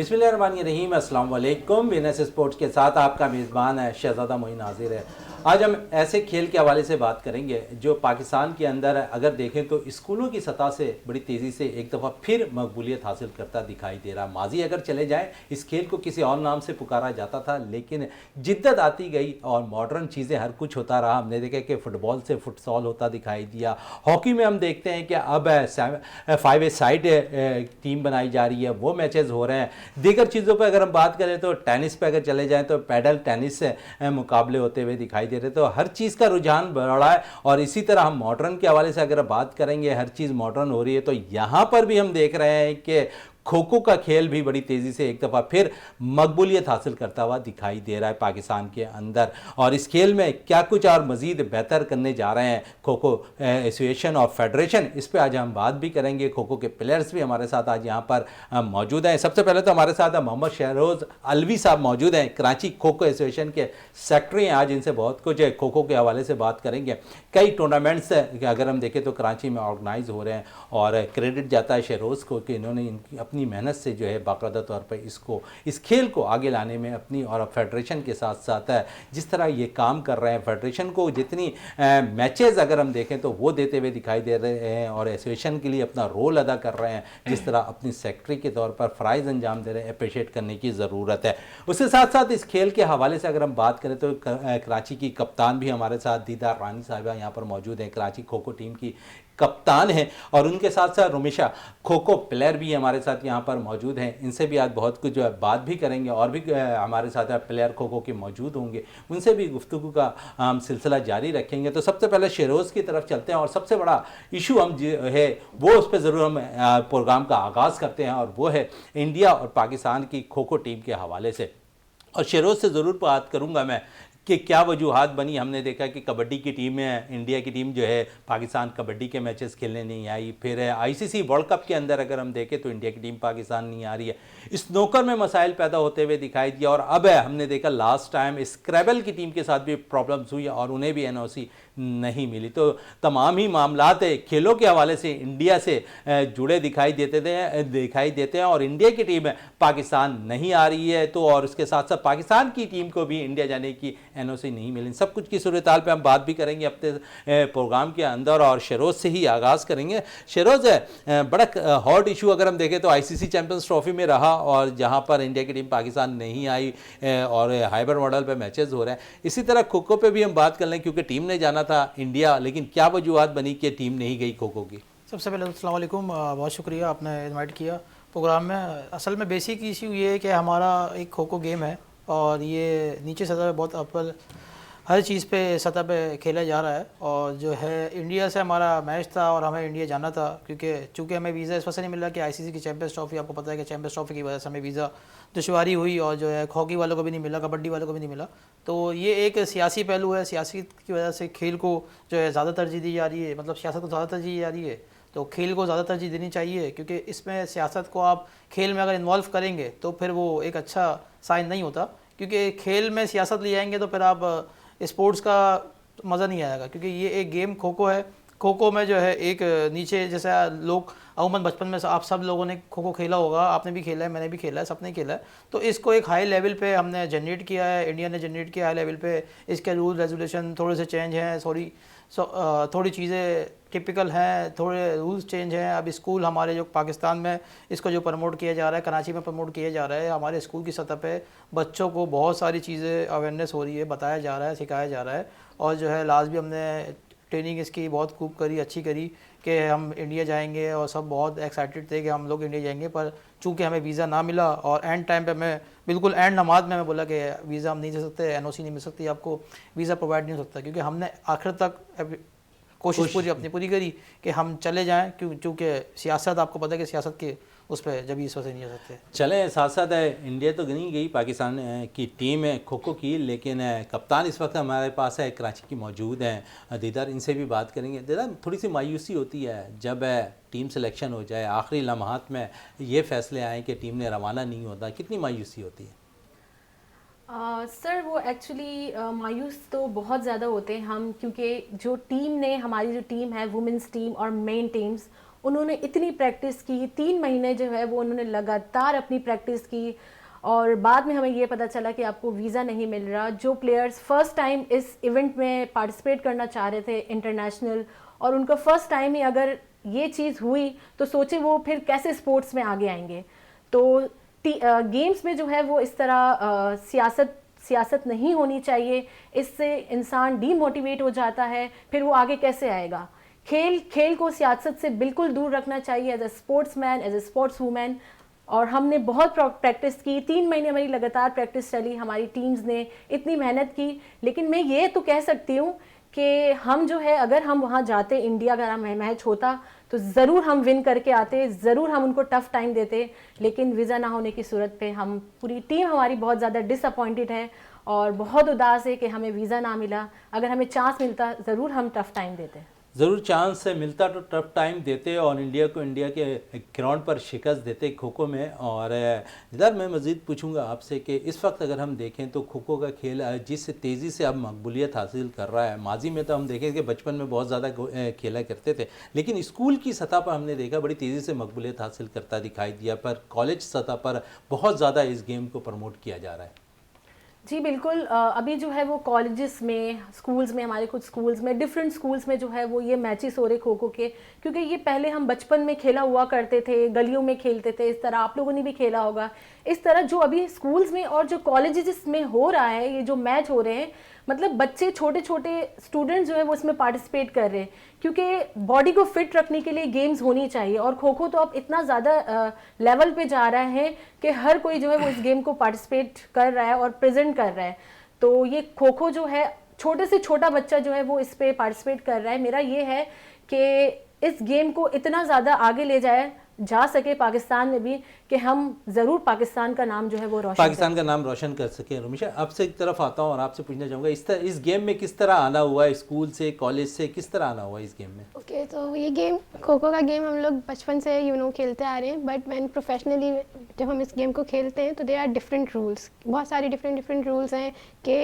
बिस्मिल्लाहिर्रहमानिर्रहीम, अस्सलाम वालेकुम। विनस स्पोर्ट्स के साथ आपका मेज़बान है शहज़ादा मोइन हाजिर है। आज हम ऐसे खेल के हवाले से बात करेंगे जो पाकिस्तान के अंदर अगर देखें तो स्कूलों की सतह से बड़ी तेज़ी से एक दफ़ा फिर मकबूलियत हासिल करता दिखाई दे रहा। माजी अगर चले जाएँ, इस खेल को किसी और नाम से पुकारा जाता था, लेकिन जिद्दत आती गई और मॉडर्न चीज़ें हर कुछ होता रहा। हमने देखा कि फ़ुटबॉल से फुटसॉल होता दिखाई दिया। हॉकी में हम देखते हैं कि अब 5 ए साइड टीम बनाई जा रही है, वो मैचेस हो रहे हैं। दीगर चीज़ों पर अगर हम बात करें तो टेनिस पे अगर चले जाएं तो पैडल टेनिस से मुकाबले होते हुए दिखाई दे रहे। तो हर चीज़ का रुझान बढ़ा है और इसी तरह हम मॉडर्न के हवाले से अगर बात करेंगे, हर चीज़ मॉडर्न हो रही है। तो यहाँ पर भी हम देख रहे हैं कि खो खो का खेल भी बड़ी तेज़ी से एक दफ़ा फिर मकबूलियत हासिल करता हुआ दिखाई दे रहा है पाकिस्तान के अंदर। और इस खेल में क्या कुछ और मज़ीद बेहतर करने जा रहे हैं खो खो एसोसिएशन और फेडरेशन, इस पर आज हम बात भी करेंगे। खो खो के प्लेयर्स भी हमारे साथ आज यहाँ पर मौजूद हैं। सबसे पहले तो हमारे साथ मोहम्मद शहरोज़ अलवी साहब मौजूद हैं, कराची खो खो एसोसिएशन के सेक्रेटरी हैं। आज इनसे बहुत कुछ खो खो के हवाले से बात करेंगे। कई टूर्नामेंट्स अगर हम देखें तो कराची में ऑर्गेनाइज हो रहे हैं और क्रेडिट जाता है शहरोज़ को कि इन्होंने अपनी मेहनत से जो है बाकायदा तौर पर इस खेल को आगे लाने में अपनी और फेडरेशन के साथ साथ जिस तरह ये काम कर रहे हैं, फेडरेशन को जितनी मैचेस अगर हम देखें तो वो देते हुए दिखाई दे रहे हैं और एसोसिएशन के लिए अपना रोल अदा कर रहे हैं, जिस तरह अपनी सेक्रेटरी के तौर पर फ़राइज़ अंजाम दे रहे हैं, अप्रिशिएट करने की ज़रूरत है। उसके साथ साथ इस खेल के हवाले से अगर हम बात करें तो कराची की कप्तान भी हमारे साथ दीदार रानी साहिबा यहाँ पर मौजूद हैं, कराची खो खो टीम की कप्तान हैं। और उनके साथ साथ रुमिशा खो खो प्लेयर भी हमारे साथ यहाँ पर मौजूद हैं। इनसे भी आज बहुत कुछ बात भी करेंगे और भी हमारे साथ प्लेयर खो खो के मौजूद होंगे, उनसे भी गुफ्तगू का हम सिलसिला जारी रखेंगे। तो सबसे पहले शहरोज़ की तरफ चलते हैं और सबसे बड़ा इशू हम जो है वो उस पर ज़रूर हम प्रोग्राम का आगाज़ करते हैं और वो है इंडिया और पाकिस्तान की खो खो टीम के हवाले से। और शहरोज़ से ज़रूर बात करूँगा मैं कि क्या वजूहात बनी। हमने देखा कि कबड्डी की टीम है, इंडिया की टीम जो है पाकिस्तान कबड्डी के मैचेस खेलने नहीं आई। फिर आईसीसी वर्ल्ड कप के अंदर अगर हम देखें तो इंडिया की टीम पाकिस्तान नहीं आ रही है। स्नूकर में मसाइल पैदा होते हुए दिखाई दिया और अब हमने देखा लास्ट टाइम स्क्रैबल की टीम के साथ भी प्रॉब्लम्स हुई और उन्हें भी एनओसी नहीं मिली। तो तमाम ही मामलात खेलों के हवाले से इंडिया से जुड़े दिखाई देते हैं और इंडिया की टीम पाकिस्तान नहीं आ रही है। तो और उसके साथ साथ पाकिस्तान की टीम को भी इंडिया जाने की एनओसी नहीं मिली। सब कुछ की सूरत हाल पे हम बात भी करेंगे अपने प्रोग्राम के अंदर और शहरोज़ से ही आगाज़ करेंगे। शहरोज़ बड़ा हॉट इशू अगर हम देखें तो आईसीसी चैंपियंस ट्रॉफी में रहा और जहां पर इंडिया की टीम पाकिस्तान नहीं आई और हाइबर मॉडल पे मैचेस हो रहे हैं। इसी तरह खो खो पे भी हम बात कर लें क्योंकि टीम ने जाना था इंडिया, लेकिन क्या वजूहत बनी कि टीम नहीं गई खो खो की। सबसे पहले अस्सलाम वालेकुम, बहुत शुक्रिया आपने इनवाइट किया प्रोग्राम में। असल में बेसिक इशू ये है कि हमारा एक खो खो गेम है और ये नीचे सतह पे बहुत अव्वल हर चीज़ पे सतह पे खेला जा रहा है। और जो है इंडिया से हमारा मैच था और हमें इंडिया जाना था क्योंकि चूँकि हमें वीज़ा इस वजह से नहीं मिला कि आईसीसी की चैंपियंस ट्रॉफी, आपको पता है कि चैंपियंस ट्रॉफी की वजह से हमें वीज़ा दुश्वारी हुई और जो है हॉकी वालों को भी नहीं मिला, कबड्डी वालों को भी नहीं मिला। तो ये एक सियासी पहलू है, सियासी की वजह से खेल को जो है ज़्यादा तरजीह दी जा रही है, मतलब सियासत को ज़्यादा तरजीह दी जा रही है। तो खेल को ज़्यादा तरजीह देनी चाहिए क्योंकि इसमें सियासत को आप खेल में अगर इन्वॉल्व करेंगे तो फिर वो एक अच्छा साइन नहीं होता, क्योंकि खेल में सियासत ले जाएंगे तो फिर आप स्पोर्ट्स का मज़ा नहीं आएगा। क्योंकि ये एक गेम खो खो है, खो खो में जो है एक नीचे जैसे लोग अमूमन बचपन में आप सब लोगों ने खो खो खेला होगा, आपने भी खेला है, मैंने भी खेला है, सबने खेला है। तो इसको एक हाई लेवल पे हमने जनरेट किया है, इंडिया ने जनरेट किया हाई लेवल पे। इसके रूल रेगुलेशन थोड़े से चेंज हैं, थोड़ी चीज़ें टिपिकल हैं, थोड़े रूल्स चेंज हैं। अब स्कूल हमारे जो पाकिस्तान में इसको जो प्रमोट किया जा रहा है, कराची में प्रमोट किया जा रहा है, हमारे स्कूल की सतह पे बच्चों को बहुत सारी चीज़ें अवेयरनेस हो रही है, बताया जा रहा है, सिखाया जा रहा है। और जो है लास्ट भी हमने ट्रेनिंग इसकी बहुत खूब करी, अच्छी करी कि हम इंडिया जाएंगे और सब बहुत एक्साइटेड थे कि हम लोग इंडिया जाएंगे। पर चूँकि हमें वीज़ा ना मिला और एंड टाइम पे मैं बिल्कुल एंड नमाज में मैं बोला कि वीज़ा हम नहीं दे सकते, एनओसी नहीं मिल सकती आपको, वीज़ा प्रोवाइड नहीं हो सकता, क्योंकि हमने आखिर तक कोशिश पूरी करी कि हम चले जाएं। क्योंकि सियासत, आपको पता है कि सियासत के उस पर जब इस वजह से नहीं जा सकते। चले साथ साथ इंडिया तो नहीं गई, पाकिस्तान की टीम है खो खो की, लेकिन कप्तान इस वक्त हमारे पास है, कराची की मौजूद हैं दीदार, इनसे भी बात करेंगे। दीदार, थोड़ी सी मायूसी होती है जब टीम सिलेक्शन हो जाए, आखिरी लम्हात में ये फैसले आए कि टीम ने रवाना नहीं होता, कितनी मायूसी होती है? सर वो एक्चुअली मायूस तो बहुत ज़्यादा होते हैं हम, क्योंकि जो टीम ने, हमारी जो टीम है वुमेंस टीम और मेन टीम्स, उन्होंने इतनी प्रैक्टिस की, 3 महीने जो है वो उन्होंने लगातार अपनी प्रैक्टिस की, और बाद में हमें ये पता चला कि आपको वीज़ा नहीं मिल रहा। जो प्लेयर्स फर्स्ट टाइम इस इवेंट में पार्टिसिपेट करना चाह रहे थे इंटरनेशनल, और उनका फर्स्ट टाइम ही अगर ये चीज़ हुई तो सोचे वो फिर कैसे स्पोर्ट्स में आगे आएंगे। तो गेम्स में जो है वो इस तरह सियासत नहीं होनी चाहिए, इससे इंसान डीमोटिवेट हो जाता है, फिर वो आगे कैसे आएगा। खेल को सियासत से बिल्कुल दूर रखना चाहिए as a sportsman, as a sports women. और हमने बहुत प्रैक्टिस की, 3 महीने हमारी लगातार प्रैक्टिस चली, हमारी टीम्स ने इतनी मेहनत की। लेकिन मैं ये तो कह सकती हूँ कि हम जो है, अगर हम वहाँ जाते, इंडिया का मैच होता तो ज़रूर हम विन करके आते, ज़रूर हम उनको टफ़ टाइम देते। लेकिन वीज़ा ना होने की सूरत पे हम पूरी टीम हमारी बहुत ज़्यादा डिसअपॉइंटेड है और बहुत उदास है कि हमें वीज़ा ना मिला। अगर हमें चांस मिलता ज़रूर हम टफ़ टाइम देते। ज़रूर चांस से मिलता तो टफ टाइम देते और इंडिया को इंडिया के ग्राउंड पर शिकस्त देते खो खो में। और जिधर मैं मज़ीद पूछूंगा आपसे कि इस वक्त अगर हम देखें तो खो खो का खेल जिस तेज़ी से अब मकबूलियत हासिल कर रहा है, माजी में तो हम देखें कि बचपन में बहुत ज़्यादा खेला करते थे, लेकिन स्कूल की सतह पर हमने देखा बड़ी तेज़ी से मकबूलियत हासिल करता दिखाई दिया, पर कॉलेज सतह पर बहुत ज़्यादा इस गेम को प्रमोट किया जा रहा है। जी बिल्कुल। अभी जो है वो कॉलेजेस में, स्कूल्स में, हमारे कुछ स्कूल्स में, डिफरेंट स्कूल्स में जो है वो ये मैचेस हो रहे खो खो के, क्योंकि ये पहले हम बचपन में खेला हुआ करते थे, गलियों में खेलते थे, इस तरह आप लोगों ने भी खेला होगा। इस तरह जो अभी स्कूल्स में और जो कॉलेजेस में हो रहा है, ये जो मैच हो रहे हैं, मतलब बच्चे, छोटे छोटे स्टूडेंट्स जो है वो इसमें पार्टिसिपेट कर रहे हैं, क्योंकि बॉडी को फिट रखने के लिए गेम्स होनी चाहिए। और खो खो तो अब इतना ज़्यादा लेवल पे जा रहा है कि हर कोई जो है वो इस गेम को पार्टिसिपेट कर रहा है और प्रेजेंट कर रहा है। तो ये खो खो जो है, छोटे से छोटा बच्चा जो है वो इस पे पार्टिसिपेट कर रहा है। मेरा ये है कि इस गेम को इतना ज़्यादा आगे ले जा सके पाकिस्तान में भी, कि हम ज़रूर पाकिस्तान का नाम जो है वो पाकिस्तान का नाम रोशन कर सके। रमीशा, आपसे एक तरफ आता हूँ और आपसे पूछना चाहूँगा, इस गेम में किस तरह आना हुआ है, स्कूल से, कॉलेज से, किस तरह आना हुआ इस गेम में? ओके, तो ये गेम, खो खो का गेम हम लोग बचपन से खेलते आ रहे हैं, बट व्हेन प्रोफेशनली जब हम इस गेम को खेलते हैं तो देयर आर डिफरेंट रूल्स, बहुत सारे डिफरेंट रूल्स हैं कि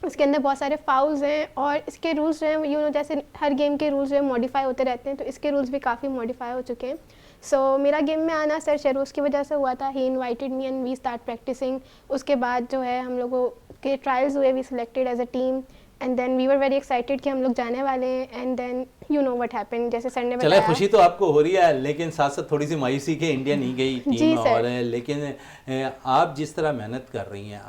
इसके अंदर बहुत सारे फाउल्स हैं, और इसके रूल्स जो हैं जैसे हर गेम के रूल्स जो है मॉडिफाई होते रहते हैं, तो इसके रूल्स भी काफ़ी मॉडिफाई हो चुके हैं। सो मेरा गेम में आना सर शेरोज़ की वजह से हुआ था। He invited me and we start practicing. उसके बाद जो है हम लोगों के ट्रायल्स हुए, we selected as a team, and then we were very excited कि हम लोग जाने वाले हैं। And then you know what happened, जैसे सर ने बताया। चले, खुशी तो आपको हो रही है, लेकिन साथ साथ थोड़ी सी मायूसी के इंडिया नहीं गई टीम। और लेकिन आप जिस तरह मेहनत कर रही हैं,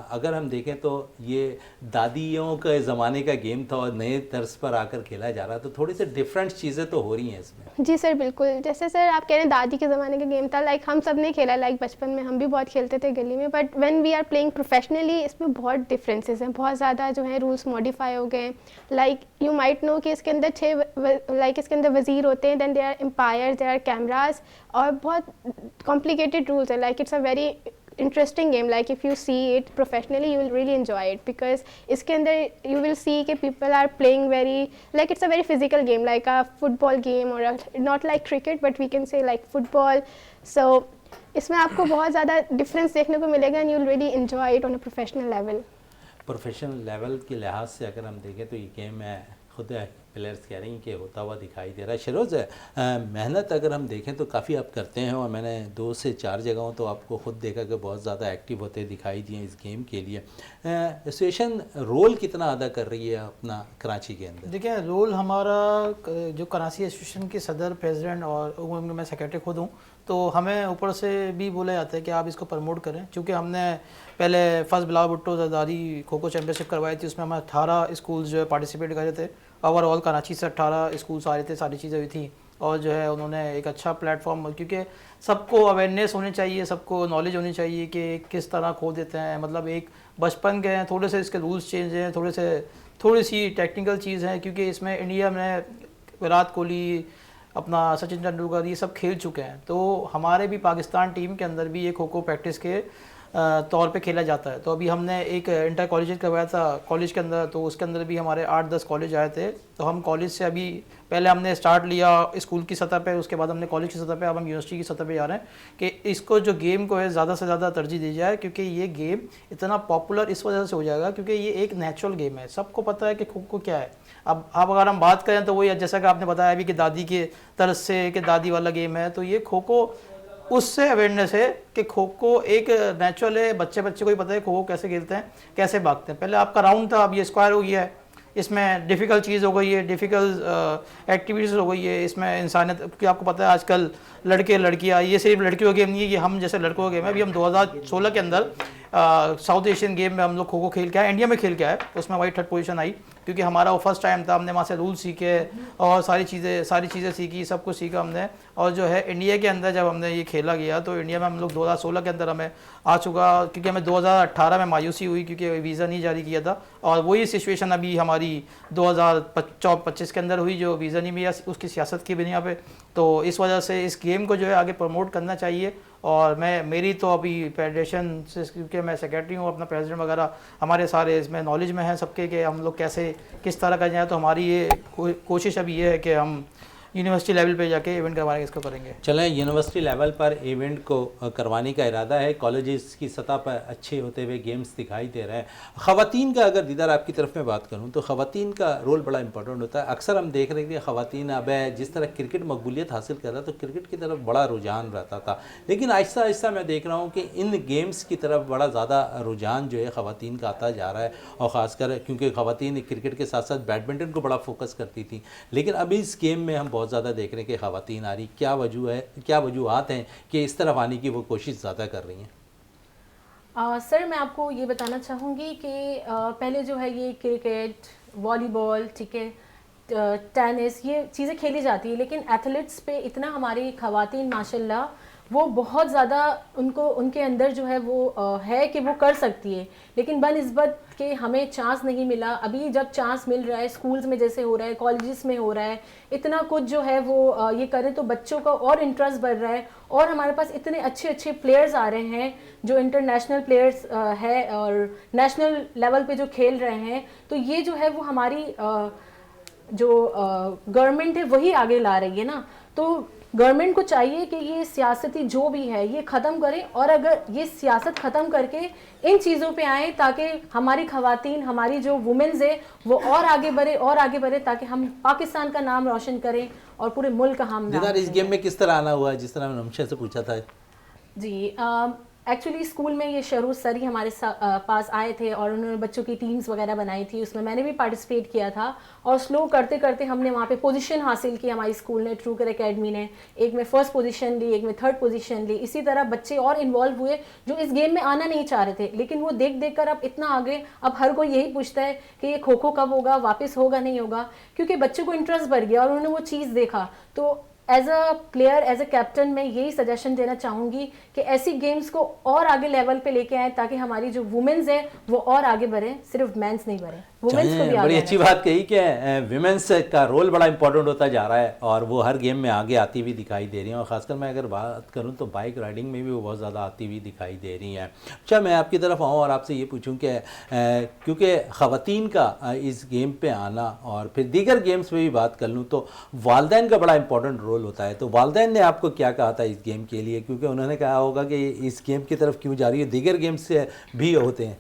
अगर हम देखें तो ये दादियों के ज़माने का गेम था और नए तर्ज पर आकर खेला जा रहा, तो थोड़ी सी डिफरेंट चीज़ें तो हो रही हैं इसमें। जी सर, बिल्कुल। जैसे सर आप कह रहे हैं दादी के ज़माने का गेम था, लाइक हम सब ने खेला, लाइक बचपन में हम भी बहुत खेलते थे गली में, but when we are playing professionally इसमें बहुत डिफरेंसेस हैं, बहुत ज़्यादा जो है रूल्स मॉडिफाई हो गए। लाइक यू माइट नो कि इसके अंदर इसके अंदर वज़ीर होते हैं, then there are umpires, there are cameras, और बहुत कॉम्प्लिकेटेड रूल्स है। Like it's a very interesting game, like if you see it professionally you will really enjoy it, because इसके अंदर you will see कि people are playing very, like it's a very physical game, like a football game, or not like cricket but we can say like football. So इसमें आपको बहुत ज़्यादा difference देखने को मिलेगा and you will really enjoy it on a professional level. Professional level के लिहाज से अगर हम देखें तो ये गेम है, खुद प्लेयर्स कह रही हैं कि होता हुआ दिखाई दे रहा है। शरोज़, मेहनत अगर हम देखें तो काफ़ी आप करते हैं, और मैंने 2 से 4 जगहों तो आपको खुद देखा कि बहुत ज़्यादा एक्टिव होते दिखाई दिए इस गेम के लिए। एसोसिएशन रोल कितना अदा कर रही है अपना कराची के अंदर? देखिए, रोल हमारा जो कराची एसोसिएशन के सदर, प्रेसिडेंट और मैं सेक्रेटरी खुद हूँ, तो हमें ऊपर से भी बोला जाता है कि आप इसको प्रमोट करें, क्योंकि हमने पहले फर्स्ट बिलाल भुट्टो ज़रदारी खो खो चैम्पियनशिप करवाई थी, उसमें हमारे 18 स्कूल जो है पार्टिसिपेट कर रहे थे। ओवरऑल कराची से 18 स्कूल्स आ रहे थे, सारी चीज़ें हुई थी, और जो है उन्होंने एक अच्छा प्लेटफॉर्म, क्योंकि सबको अवेयरनेस होनी चाहिए, सबको नॉलेज होनी चाहिए कि किस तरह खो देते हैं। मतलब एक बचपन के हैं, थोड़े से इसके रूल्स चेंज हैं, थोड़ी सी टेक्निकल चीज़ है, क्योंकि इसमें इंडिया में विराट कोहली, अपना सचिन तेंदुलकर, ये सब खेल चुके हैं, तो हमारे भी पाकिस्तान टीम के अंदर भी ये खो खो प्रैक्टिस के तौर पे खेला जाता है। तो अभी हमने एक इंटर कॉलेज करवाया था कॉलेज के अंदर, तो उसके अंदर भी हमारे 8-10 कॉलेज आए थे। तो हम कॉलेज से अभी पहले हमने स्टार्ट लिया स्कूल की सतह पे, उसके बाद हमने कॉलेज की सतह पे, अब हम यूनिवर्सिटी की सतह पे जा रहे हैं कि इसको जो गेम को है ज़्यादा से ज़्यादा तरजीह दी जाए, क्योंकि ये गेम इतना पॉपुलर इस वजह से हो जाएगा क्योंकि ये एक नेचुरल गेम है। सबको पता है कि खो खो क्या है। अब अगर हम बात करें तो वही जैसा कि आपने बताया अभी कि दादी के तरफ से कि दादी वाला गेम है, तो ये खो खो उससे अवेयरनेस है कि खो खो एक नेचुरल है। बच्चे को ही पता है खो खो कैसे खेलते हैं, कैसे भागते हैं। पहले आपका राउंड था, अब ये स्क्वायर हो गया है। इसमें डिफ़िकल्ट चीज़ हो गई है, डिफ़िकल्ट एक्टिविटीज़ हो गई है। इसमें इंसानियत, क्योंकि आपको पता है आजकल लड़के लड़कियाँ, ये सिर्फ लड़कियों का गेम नहीं है, ये हम जैसे लड़कों का गेम है। अभी हम 2016 के अंदर साउथ एशियन गेम में हम लोग खो खो खेल के आए, इंडिया में खेल के आए, उसमें हमारी 3rd पोजीशन आई, क्योंकि हमारा वो फर्स्ट टाइम था। हमने वहाँ से रूल सीखे और सारी चीज़ें सीखी, सब कुछ सीखा हमने। और जो है इंडिया के अंदर जब हमने ये खेला गया तो इंडिया में हम लोग 2016 के अंदर हमें आ चुका, क्योंकि हमें 2018 में मायूसी हुई क्योंकि वीज़ा नहीं जारी किया था। और वही सिचुएशन अभी हमारी 2025 के अंदर हुई, जो वीज़ा नहीं मिला उसकी सियासत की बिना पे। तो इस वजह से इस गेम को जो है आगे प्रमोट करना चाहिए। और मेरी तो अभी फेडरेशन से, क्योंकि मैं सेक्रेटरी हूँ, अपना प्रेसिडेंट वगैरह हमारे सारे इसमें नॉलेज में है सबके कि हम लोग कैसे किस तरह का जाए। तो हमारी ये कोशिश अभी ये है कि हम यूनिवर्सिटी लेवल पे जाके इवेंट करवाने इसको करेंगे। चलें, यूनिवर्सिटी लेवल पर इवेंट को करवाने का इरादा है। कॉलेजेस की सतह पर अच्छे होते हुए गेम्स दिखाई दे रहे हैं। ख़वातीन का अगर दीदार आपकी तरफ में बात करूं तो ख़वातीन का रोल बड़ा इंपॉर्टेंट होता है। अक्सर हम देख रहे हैं कि ख़वातीन अब जिस तरह क्रिकेट मकबूलियत हासिल कर रहा है तो क्रिकेट की तरफ बड़ा रुझान रहता था, लेकिन आहिस्ता आहिस्ता मैं देख रहा हूँ कि इन गेम्स की तरफ बड़ा ज़्यादा रुझान जो है ख़वातीन का आता जा रहा है। और ख़ासकर क्योंकि ख़वातीन क्रिकेट के साथ साथ बैडमिंटन को बड़ा फोकस करती थी, लेकिन अभी इस गेम में हम बहुत ज़्यादा देख रहे हैं कि ख़वातीन आ रही। क्या वजूहत हैं कि इस तरफ आने की वो कोशिश ज़्यादा कर रही हैं? सर मैं आपको ये बताना चाहूँगी कि पहले जो है ये क्रिकेट, वॉलीबॉल, ठीक है, टेनिस, ये चीज़ें खेली जाती है, लेकिन एथलीट्स पे इतना हमारी ख़वातीन माशाल्लाह वो बहुत ज़्यादा उनके अंदर जो है वो है कि वो कर सकती है, लेकिन बनस्बत के हमें चांस नहीं मिला। अभी जब चांस मिल रहा है, स्कूल्स में जैसे हो रहा है, कॉलेजेस में हो रहा है, इतना कुछ जो है वो ये करें तो बच्चों का और इंटरेस्ट बढ़ रहा है। और हमारे पास इतने अच्छे अच्छे प्लेयर्स आ रहे हैं जो इंटरनेशनल प्लेयर्स है और नेशनल लेवल पे जो खेल रहे हैं। तो ये जो है वो हमारी जो गवर्नमेंट है वही आगे ला रही है ना। तो गवर्नमेंट को चाहिए कि ये सियासती जो भी है ये ख़त्म करें, और अगर ये सियासत ख़त्म करके इन चीज़ों पे आए ताकि हमारी ख़वातीन, हमारी जो वुमेन्स है वो और आगे बढ़े, ताकि हम पाकिस्तान का नाम रोशन करें और पूरे मुल्क का हम नाम। इस गेम में किस तरह आना हुआ है, जिस तरह मैंने नमशा से पूछा था? जी, एक्चुअली स्कूल में ये शरू सर ही हमारे पास आए थे और उन्होंने बच्चों की टीम्स वगैरह बनाई थी, उसमें मैंने भी पार्टिसिपेट किया था। और स्लो करते करते हमने वहाँ पे पोजीशन हासिल की, हमारी स्कूल ने, ट्रू कर एकेडमी ने, एक में 1st पोजीशन ली, एक में 3rd पोजीशन ली। इसी तरह बच्चे और इन्वॉल्व हुए जो इस गेम में आना नहीं चाह रहे थे, लेकिन वो देख देख कर अब इतना आगे, अब हर कोई यही पूछता है कि ये खो खो कब होगा, वापस होगा नहीं होगा, क्योंकि बच्चों को इंटरेस्ट बढ़ गया और उन्होंने वो चीज़ देखा। तो as a player, as a captain मैं यही सजेशन देना चाहूँगी कि ऐसी गेम्स को और आगे लेवल पे लेके आए ताकि हमारी जो वुमेन्स है वो और आगे बढ़े, सिर्फ मेंस नहीं बढ़े, वुमेन्स को भी आगे। बड़ी अच्छी बात कही कि विमेंस का रोल बड़ा इंपॉर्टेंट होता जा रहा है और वो हर गेम में आगे आती हुई दिखाई दे रही हैं। और ख़ासकर मैं अगर बात करूं तो बाइक राइडिंग में भी वो बहुत ज़्यादा आती हुई दिखाई दे रही हैं। अच्छा, मैं आपकी तरफ आऊँ और आपसे ये पूछूं कि क्योंकि ख़वातीन का इस गेम पे आना और फिर दीगर गेम्स में भी बात कर लूँ तो वालिदैन का बड़ा इंपॉर्टेंट रोल होता है। तो वालिदैन ने आपको क्या कहा था इस गेम के लिए, क्योंकि उन्होंने कहा होगा कि इस गेम की तरफ क्यों जा रही है, दीगर गेम्स से भी होते हैं?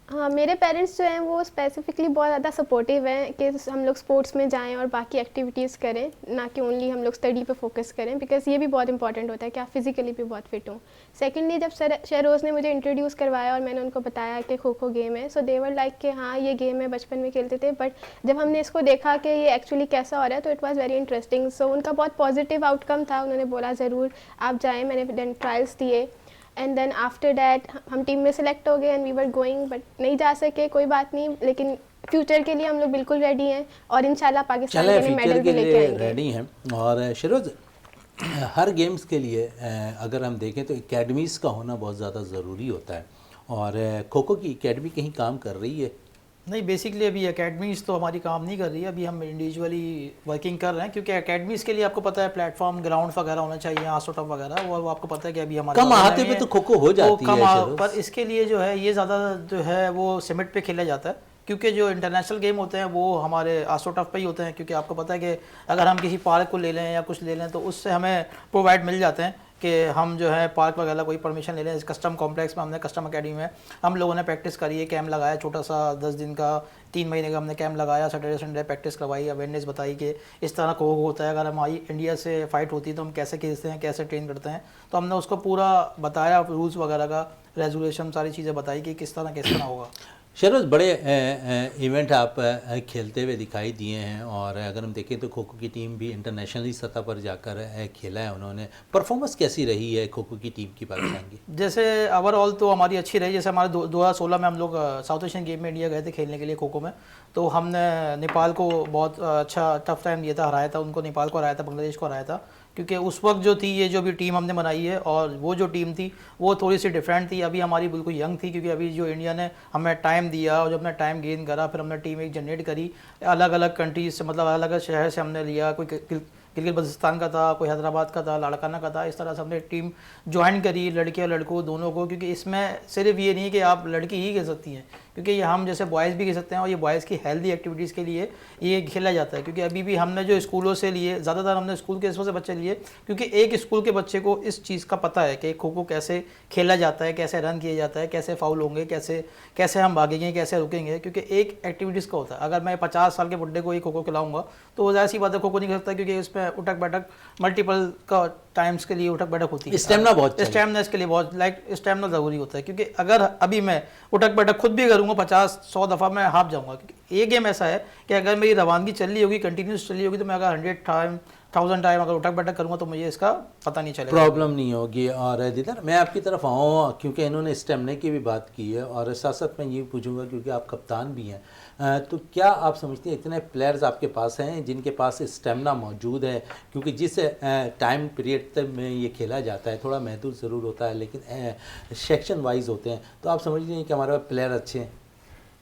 हाँ, मेरे पेरेंट्स जो हैं वो स्पेसिफिकली बहुत ज़्यादा सपोर्टिव हैं कि हम लोग स्पोर्ट्स में जाएं और बाकी एक्टिविटीज़ करें, ना कि ओनली हम लोग स्टडी पे फोकस करें, बिकॉज़ ये भी बहुत इंपॉर्टेंट होता है कि आप फिज़िकली भी बहुत फिट हों। सेकेंडली, जब शहरोज़ ने मुझे इंट्रोड्यूस करवाया और मैंने उनको बताया कि खो खो गेम है, सो दे वर लाइक कि हाँ ये गेम है, बचपन में खेलते थे, बट जब हमने इसको देखा कि ये एक्चुअली कैसा हो रहा है तो इट वॉज़ वेरी इंटरेस्टिंग। सो उनका बहुत पॉजिटिव आउटकम था, उन्होंने बोला ज़रूर आप जाएँ। मैंने देन ट्रायल्स दिए एंड देन आफ्टर डैट हम टीम में सिलेक्ट हो गए and we were going, but नहीं जा सके, कोई बात नहीं, लेकिन फ्यूचर के लिए हम लोग बिल्कुल रेडी हैं और इंशाल्लाह पाकिस्तान के लिए मेडल भी लेके आएंगे। रेडी हैं। और शरोज, हर गेम्स के लिए अगर हम देखें तो एकेडमीज़ का होना बहुत ज़्यादा ज़रूरी होता है, और खो खो की एकेडमी कहीं काम कर रही है? नहीं, बेसिकली अभी एकेडमीज़ तो हमारी काम नहीं कर रही है, अभी हम इंडिविजुअली वर्किंग कर रहे हैं, क्योंकि एकेडमीज़ के लिए आपको पता है प्लेटफॉर्म, ग्राउंड वगैरह होना चाहिए, आसोटफ वगैरह, वो आपको पता है कि अभी हमारे कम अहाते पे तो खो-खो हो जाती है शहरों। पर इसके लिए जो है ये ज़्यादा जो है वो सिमेंट पे खेला जाता है, क्योंकि जो इंटरनेशनल गेम होते हैं वो हमारे आसोटफ पे ही होते हैं, क्योंकि आपको पता है कि अगर हम किसी पार्क को ले लें या कुछ ले लें तो उससे हमें प्रोवाइड मिल जाते हैं कि हम जो है पार्क वगैरह कोई परमिशन ले लें। इस कस्टम कॉम्प्लेक्स में हमने कस्टम एकेडमी में हम लोगों ने प्रैक्टिस करी है, कैंप लगाया छोटा सा 10 दिन का, 3 महीने का हमने कैंप लगाया, सैटरडे संडे प्रैक्टिस करवाई, अवेयरनेस बताई कि इस तरह खो होता है, अगर हमारी इंडिया से फाइट होती है तो हम कैसे खेलते हैं, कैसे ट्रेन करते हैं, तो हमने उसको पूरा बताया, रूल्स वगैरह का रेजोल्यूशन सारी चीज़ें बताई कि किस तरह होगा। शहरोज, बड़े इवेंट आप खेलते हुए दिखाई दिए हैं, और अगर हम देखें तो खो खो की टीम भी इंटरनेशनली सतह पर जाकर खेला है उन्होंने। परफॉर्मेंस कैसी रही है खो खो की टीम की पाकिस्तान की? जैसे ओवरऑल तो हमारी अच्छी रही। जैसे हमारे 2016 में हम लोग साउथ एशियन गेम में इंडिया गए थे खेलने के लिए खो खो में, तो हमने नेपाल को बहुत अच्छा टफ टाइम दिया था, हराया था उनको, नेपाल को हराया था, बांग्लादेश को हराया था, क्योंकि उस वक्त जो थी ये जो भी टीम हमने बनाई है और वो जो टीम थी वो थोड़ी सी डिफरेंट थी। अभी हमारी बिल्कुल यंग थी, क्योंकि अभी जो इंडिया ने हमें टाइम दिया और जब हमने टाइम गेन करा फिर हमने टीम एक जनरेट करी, अलग अलग कंट्रीज से, मतलब अलग अलग शहर से हमने लिया, कोई गिलगित बल्तिस्तान का था, कोई हैदराबाद का था, लाड़काना का था, इस तरह से हमने टीम ज्वाइन करी, लड़के और लड़कों दोनों को, क्योंकि इसमें सिर्फ ये नहीं है कि आप लड़की ही खेल सकती हैं, क्योंकि ये हम जैसे बॉयज़ भी खेल सकते हैं और ये बॉयज़ की हेल्दी एक्टिविटीज़ के लिए ये खेला जाता है। क्योंकि अभी भी हमने जो स्कूलों से लिए, ज़्यादातर हमने स्कूल के इसमें से बच्चे लिए, क्योंकि एक स्कूल के बच्चे को इस चीज़ का पता है कि खो खो कैसे खेला जाता है, कैसे रन किया जाता है, कैसे फाउल होंगे, कैसे हम भागेंगे, कैसे रुकेंगे, क्योंकि एक एक्टिविटीज़ का होता है। अगर मैं 50 साल के बुड्ढे को ही खो खो खिलाऊंगा तो वो ज़ाहिर सी बात है खो खो नहीं कर सकता, क्योंकि उसमें उठक बैठक मल्टीपल का टाइम्स के लिए उठक बैठक होती है, स्टेमिना बहुत, स्टेमिना इसके लिए बहुत स्टेमिना ज़रूरी होता है। क्योंकि अगर अभी मैं उठक बैठक खुद भी करूँगा 50-100 दफ़ा मैं हाफ जाऊँगा, क्योंकि ये गेम ऐसा है कि अगर मेरी रवानगी चल रही होगी, कंटिन्यूस चल रही होगी, तो मैं अगर 100 टाइम अगर उठक बैठक करूँगा तो मुझे इसका पता नहीं चलेगा, प्रॉब्लम नहीं होगी। और दीदार, मैं आपकी तरफ आऊँ, क्योंकि इन्होंने स्टेमिना की भी बात की है, और साथ साथ मैं ये पूछूंगा क्योंकि आप कप्तान भी हैं, तो क्या आप समझते हैं इतने प्लेयर्स आपके पास हैं जिनके पास स्टेमिना मौजूद है? क्योंकि जिस टाइम पीरियड तक में ये खेला जाता है थोड़ा महदूद ज़रूर होता है, लेकिन सेक्शन वाइज होते हैं, तो आप समझते हैं कि हमारे पास प्लेयर अच्छे हैं?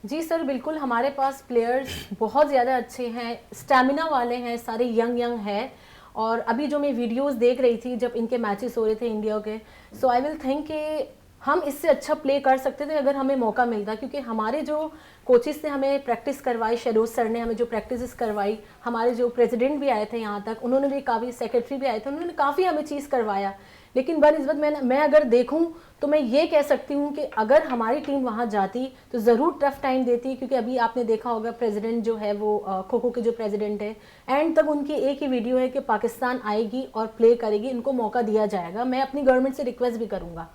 जी सर, बिल्कुल हमारे पास प्लेयर्स बहुत ज़्यादा अच्छे हैं, स्टैमिना वाले हैं, सारे यंग हैं। और अभी जो मैं वीडियोस देख रही थी जब इनके मैचेस हो रहे थे इंडिया के, सो आई विल थिंक कि हम इससे अच्छा प्ले कर सकते थे अगर हमें मौका मिलता, क्योंकि हमारे जो कोचेस ने हमें प्रैक्टिस करवाई, शेरोज सर ने हमें जो प्रैक्टिस करवाई, हमारे जो प्रेसिडेंट भी आए थे यहाँ तक, उन्होंने भी काफ़ी, सेक्रेटरी भी आए थे, उन्होंने काफ़ी हमें चीज़ करवाया। लेकिन बनिस्बत मैं अगर देखूं तो मैं ये कह सकती हूँ कि अगर हमारी टीम वहाँ जाती तो ज़रूर टफ टाइम देती, क्योंकि अभी आपने देखा होगा प्रेसिडेंट जो है वो खो खो के जो प्रेसिडेंट है, एंड तक उनकी एक ही वीडियो है कि पाकिस्तान आएगी और प्ले करेगी, इनको मौका दिया जाएगा। मैं अपनी गवर्नमेंट से रिक्वेस्ट भी करूँगा।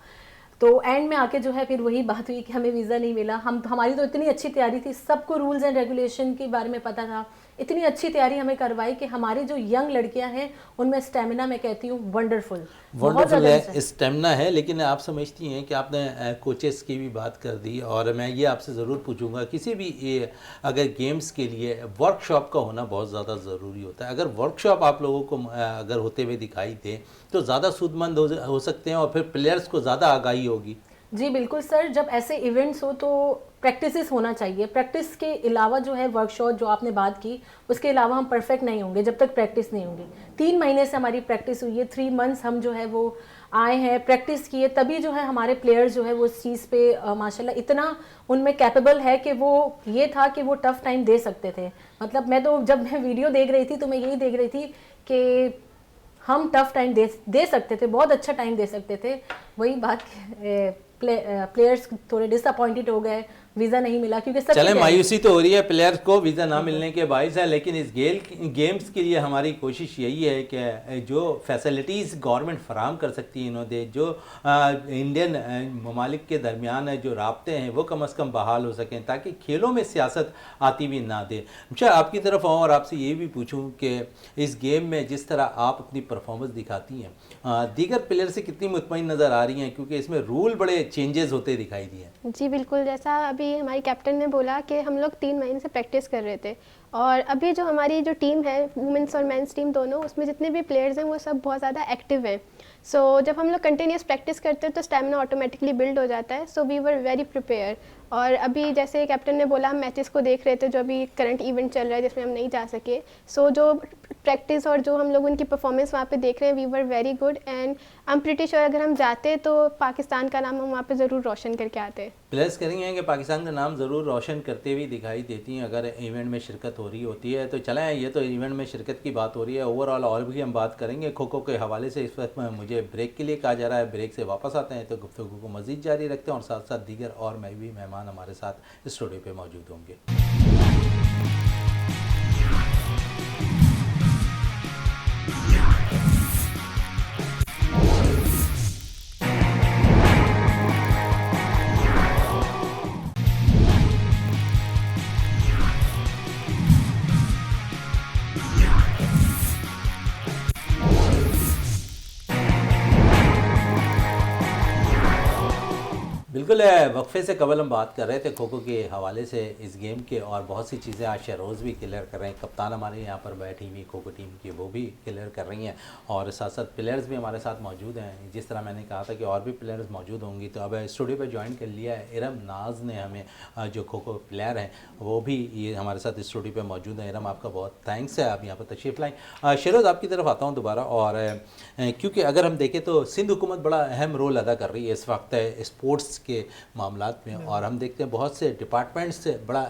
तो एंड में आके जो है फिर वही बात हुई कि हमें वीज़ा नहीं मिला। हमारी तो इतनी अच्छी तैयारी थी, सबको रूल्स एंड रेगुलेशन के बारे में पता था, इतनी अच्छी तैयारी हमें करवाई कि हमारी जो यंग लड़कियां हैं उनमें स्टेमिना, मैं कहती हूँ वंडरफुल है, स्टेमिना है। लेकिन आप समझती हैं कि आपने कोचेस की भी बात कर दी, और मैं ये आपसे ज़रूर पूछूंगा, किसी भी अगर गेम्स के लिए वर्कशॉप का होना बहुत ज़्यादा ज़रूरी होता है। अगर वर्कशॉप आप लोगों को अगर होते हुए दिखाई दे तो ज़्यादा सूदमंद हो सकते हैं और फिर प्लेयर्स को ज़्यादा आगाही होगी। जी बिल्कुल सर, जब ऐसे इवेंट्स हो तो प्रैक्टिसेस होना चाहिए। प्रैक्टिस के अलावा जो है वर्कशॉप जो आपने बात की, उसके अलावा हम परफेक्ट नहीं होंगे जब तक प्रैक्टिस नहीं होगी। 3 महीने से हमारी प्रैक्टिस हुई है, 3 मंथ्स हम जो है वो आए हैं, प्रैक्टिस किए, तभी जो है हमारे प्लेयर्स जो है वो इस चीज़ पे माशाल्लाह इतना उनमें कैपेबल है कि वो ये था कि वो टफ टाइम दे सकते थे। मतलब मैं तो जब मैं वीडियो देख रही थी तो मैं यही देख रही थी कि हम टफ टाइम दे सकते थे, बहुत अच्छा टाइम दे सकते थे। वही बात प्लेयर्स थोड़े डिसअपॉइंटेड हो गए, वीज़ा नहीं मिला, क्योंकि चले मायूसी तो हो रही है प्लेयर्स को वीज़ा ना मिलने के बायस है। लेकिन इस गेम्स के लिए हमारी कोशिश यही है कि जो फैसिलिटीज़ गवर्नमेंट फराम कर सकती है इन्होंने, जो इंडियन ममालिक के दरमियान है जो राब्ते हैं वो कम अज़ कम बहाल हो सकें, ताकि खेलों में सियासत आती भी ना दे। अच्छा, आपकी तरफ आऊँ और आपसे ये भी पूछूँ कि इस गेम में जिस तरह आप अपनी परफॉर्मेंस दिखाती हैं, दीगर प्लेयर से कितनी मुतमईन नज़र आ रही हैं, क्योंकि इसमें रूल बड़े चेंजेस होते दिखाई दिए? जी बिल्कुल, जैसा अभी हमारी कैप्टन ने बोला कि हम लोग 3 महीने से प्रैक्टिस कर रहे थे, और अभी जो हमारी जो टीम है, वुमेंस और मेंस टीम दोनों, उसमें जितने भी प्लेयर्स हैं वो सब बहुत ज़्यादा एक्टिव हैं। सो जब हम लोग कंटिन्यूस प्रैक्टिस करते हैं तो स्टेमिना ऑटोमेटिकली बिल्ड हो जाता है. So we were very prepare. और अभी जैसे कैप्टन ने बोला हम मैचेस को देख रहे थे जो अभी करंट इवेंट चल रहा है जिसमें हम नहीं जा सके. सो जो प्रैक्टिस और जो हम लोग उनकी परफॉर्मेंस वहाँ पे देख रहे हैं, we were very good. And I am pretty sure अगर हम जाते तो पाकिस्तान का नाम हम वहाँ पे ज़रूर रोशन करके आते. प्लेयर्स करेंगे कि पाकिस्तान का नाम ज़रूर रोशन करते हुए दिखाई देती हैं अगर इवेंट में शिरकत हो रही होती है. तो चलें, ये तो इवेंट में शिरकत की बात हो रही है, ओवरऑल और भी हम बात करेंगे खो खो के हवाले से. इस वक्त मुझे ब्रेक के लिए कहा जा रहा है, ब्रेक से वापस आते हैं तो गुफ्तगू को मज़ीद जारी रखते हैं और साथ साथ दीगर और मैं भी मेहमान हमारे साथ स्टूडियो पे मौजूद होंगे. बिल्कुल वक्फे से कबल हम बात कर रहे थे खो खो के हवाले से इस गेम के, और बहुत सी चीज़ें आज शहरोज़ भी क्लियर कर रहे हैं. कप्तान हमारे यहाँ पर बैठी हुई खो खो टीम की वो भी क्लियर कर रही हैं और साथ साथ प्लेयर्स भी हमारे साथ मौजूद हैं. जिस तरह मैंने कहा था कि और भी प्लेयर्स मौजूद होंगी, तो अब स्टूडियो पर ज्वाइन कर लिया है इरम नाज ने हमें, जो खो खो प्लेयर हैं वो भी ये हमारे साथ स्टूडियो पर मौजूद हैं. इरम, आपका बहुत थैंक्स है, आप यहाँ पर तशरीफ़ लाएँ. शहरोज़, आपकी तरफ आता हूँ दोबारा. और क्योंकि अगर हम देखें तो सिंध हुकूमत बड़ा अहम रोल अदा कर रही है इस वक्त स्पोर्ट्स के मामलात में, और हम देखते हैं बहुत से डिपार्टमेंट्स से बड़ा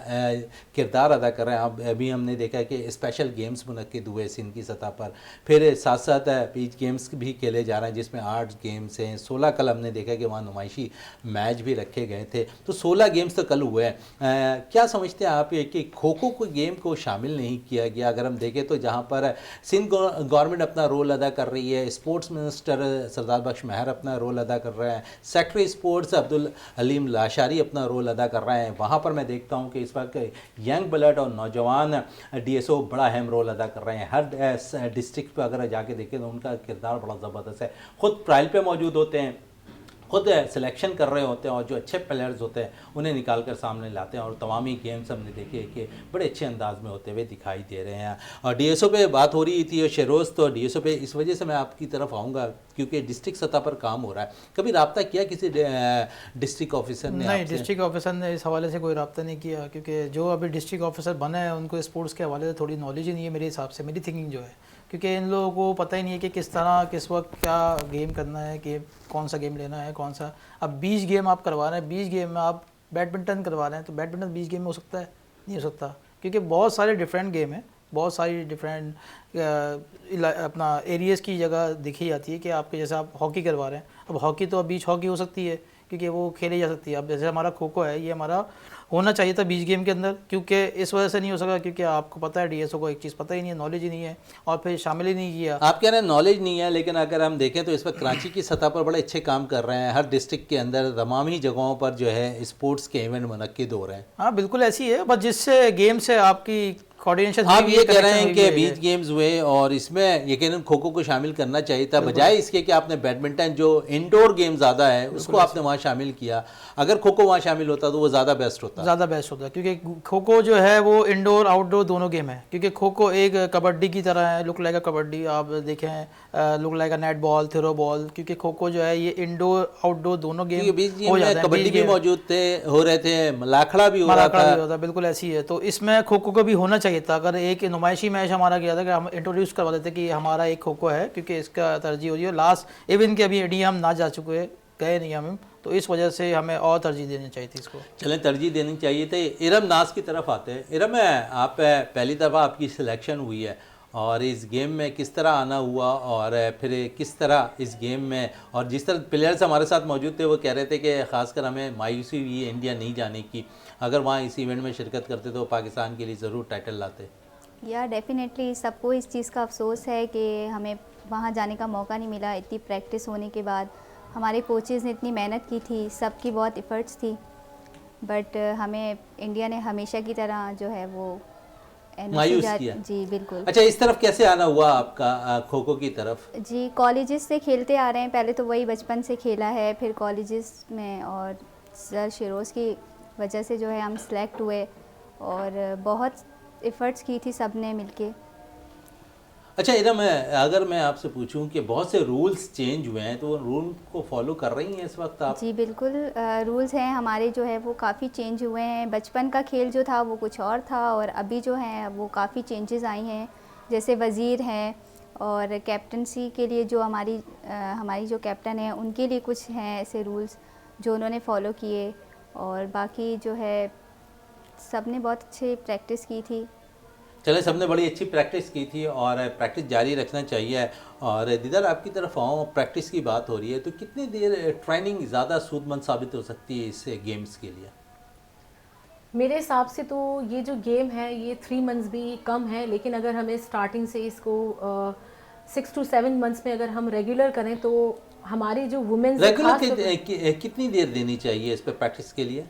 किरदार अदा कर रहे हैं. अब अभी हमने देखा है कि स्पेशल गेम्स मुनक्किद हुए सिंध की सतह पर, फिर साथ साथ बीच गेम्स भी खेले जा रहे हैं जिसमें 8 गेम्स हैं. 16 कल हमने देखा कि वहाँ नुमाइशी मैच भी रखे गए थे, तो 16 गेम्स तो कल हुए हैं. क्या समझते हैं आप ये कि खो खो को गेम को शामिल नहीं किया गया? अगर हम देखें तो जहाँ पर सिंध गवर्नमेंट अपना रोल अदा कर रही है, स्पोर्ट्स मिनिस्टर सरदार बख्श महर अपना रोल अदा कर रहे हैं, सेक्रेटरी स्पोर्ट्स अब्दुल हलीम लाशारी अपना रोल अदा कर रहे हैं, वहाँ पर मैं देखता हूँ कि इस वक्त यंग ब्लड और नौजवान डीएसओ बड़ा अहम रोल अदा कर रहे हैं. हर डिस्ट्रिक्ट पर अगर जाके देखें तो उनका किरदार बड़ा ज़बरदस्त है. ख़ुद ट्रायल पे मौजूद होते हैं, खुद सिलेक्शन कर रहे होते हैं और जो अच्छे प्लेयर्स होते हैं उन्हें निकाल कर सामने लाते हैं, और तमाम ही गेम्स हमने देखे कि बड़े अच्छे अंदाज में होते हुए दिखाई दे रहे हैं. और डीएसओ पे बात हो रही थी और शहरोज़, तो डीएसओ पे इस वजह से मैं आपकी तरफ आऊँगा क्योंकि डिस्ट्रिक्ट सतह पर काम हो रहा है. कभी रब्ता किया किसी डिस्ट्रिक्ट ऑफिसर ने? नहीं, डिस्ट्रिक्ट ऑफिसर ने इस हवाले से कोई रब्ता नहीं किया, क्योंकि जो अभी डिस्ट्रिक्ट ऑफिसर बने हैं उनको स्पोर्ट्स के हवाले से थोड़ी नॉलेज ही नहीं है मेरे हिसाब से, मेरी थिंकिंग जो है, क्योंकि इन लोगों को पता ही नहीं है कि किस तरह किस वक्त क्या गेम करना है, कि कौन सा गेम लेना है कौन सा. अब 20 गेम आप करवा रहे हैं, 20 गेम में आप बैडमिंटन करवा रहे हैं, तो बैडमिंटन 20 गेम में हो सकता है? नहीं हो सकता, क्योंकि बहुत सारे डिफरेंट गेम हैं, बहुत सारी डिफरेंट अपना एरियाज़ की जगह देखी जाती है. कि आपके जैसे आप हॉकी करवा रहे हैं, अब हॉकी तो अब बीच हॉकी हो सकती है क्योंकि वो खेली जा सकती है. अब जैसे हमारा खो खो है, ये हमारा होना चाहिए था 20 गेम के अंदर, क्योंकि इस वजह से नहीं हो सका क्योंकि आपको पता है डीएसओ को एक चीज़ पता ही नहीं है, नॉलेज ही नहीं है, और फिर शामिल ही नहीं किया. आप कह रहे हैं नॉलेज नहीं है, लेकिन अगर हम देखें तो इस वक्त कराची की सतह पर बड़े अच्छे काम कर रहे हैं. हर डिस्ट्रिक्ट के अंदर तमामी जगहों पर जो है स्पोर्ट्स के इवेंट मुनक्किद हो रहे हैं. हाँ बिल्कुल ऐसी है, बस जिससे गेम से आपकी कोऑर्डिनेशन. आप ये कह रहे हैं कि 20 गेम्स हुए और इसमें यकीनन खो खो को शामिल करना चाहिए था, बजाय इसके कि आपने बैडमिंटन जो इंडोर गेम ज़्यादा है उसको आपने वहाँ शामिल किया. अगर खो खो वहाँ शामिल होता तो वो ज़्यादा बेस्ट होता. क्योंकि खो खो जो है वो इंडोर आउटडोर दोनों गेम है, क्योंकि खो खो एक कबड्डी की तरह है, लुक लाइक कबड्डी आप देखें, look like netball, throwball, क्योंकि खो खो जो है ये इंडोर आउटडोर दोनों गेम हो जाते हैं. कबड्डी भी मौजूद थे, हो रहे थे, लाखड़ा भी हो रहा था. बिल्कुल ऐसी है, तो इसमें खो खो को भी होना चाहिए था. अगर एक नुमाइशी मैच हमारा गया था कि हम इंट्रोड्यूस करवा देते कि हमारा एक खो खो है, क्योंकि इसका तरजीह हो रही है. लास्ट इवन के अभी इंडिया हम ना जा चुके गए नहीं हम, तो इस वजह से हमें और तरजीह देनी चाहिए थी इसको. चलें, तरजीह देनी चाहिए थी. इरम नाज की तरफ आते हैं. इरम, आप पहली दफ़ा आपकी सिलेक्शन हुई है और इस गेम में किस तरह आना हुआ और फिर किस तरह इस गेम में, और जिस तरह प्लेयर्स हमारे साथ मौजूद थे वो कह रहे थे कि ख़ासकर हमें मायूसी हुई है इंडिया नहीं जाने की, अगर वहाँ इस इवेंट में शिरकत करते तो पाकिस्तान के लिए ज़रूर टाइटल लाते. या डेफिनेटली सबको इस चीज़ का अफसोस है कि हमें वहाँ जाने का मौका नहीं मिला. इतनी प्रैक्टिस होने के बाद हमारे कोचेज़ ने इतनी मेहनत की थी, सबकी बहुत एफर्ट्स थी, बट हमें इंडिया ने हमेशा की तरह जो है वो मायूस किया. जी बिल्कुल. अच्छा, इस तरफ कैसे आना हुआ आपका खो खो की तरफ? जी कॉलेजेस से खेलते आ रहे हैं, पहले तो वही बचपन से खेला है, फिर कॉलेजेस में और सर शिरोज़ की वजह से जो है हम सेलेक्ट हुए और बहुत एफ़र्ट्स की थी सब ने मिलके. अच्छा इधर अगर मैं आपसे पूछूं कि बहुत से रूल्स चेंज हुए हैं तो वो रूल को फॉलो कर रही हैं इस वक्त आप? जी बिल्कुल, रूल्स हैं हमारे जो है वो काफ़ी चेंज हुए हैं। बचपन का खेल जो था वो कुछ और था और अभी जो है वो काफ़ी चेंजेस आई हैं। जैसे वज़ीर हैं और कैप्टनसी के लिए जो हमारी जो कैप्टन है उनके लिए कुछ हैं ऐसे रूल्स जो उन्होंने फ़ॉलो किए, और बाकी जो है सब ने बहुत अच्छी प्रैक्टिस की थी। चले सबने बड़ी अच्छी प्रैक्टिस की थी और प्रैक्टिस जारी रखना चाहिए। और दीदार आपकी तरफ आऊँ, प्रैक्टिस की बात हो रही है तो कितनी देर ट्रेनिंग ज़्यादा सूदमंद साबित हो सकती है इस गेम्स के लिए? मेरे हिसाब से तो ये जो गेम है ये 3 मंथ्स भी कम है, लेकिन अगर हमें स्टार्टिंग से इसको 6 to 7 मंथ्स में अगर हम रेगुलर करें तो हमारी जो वुमेन्स रेगुलर कितनी देर देनी चाहिए इस पर प्रैक्टिस के लिए?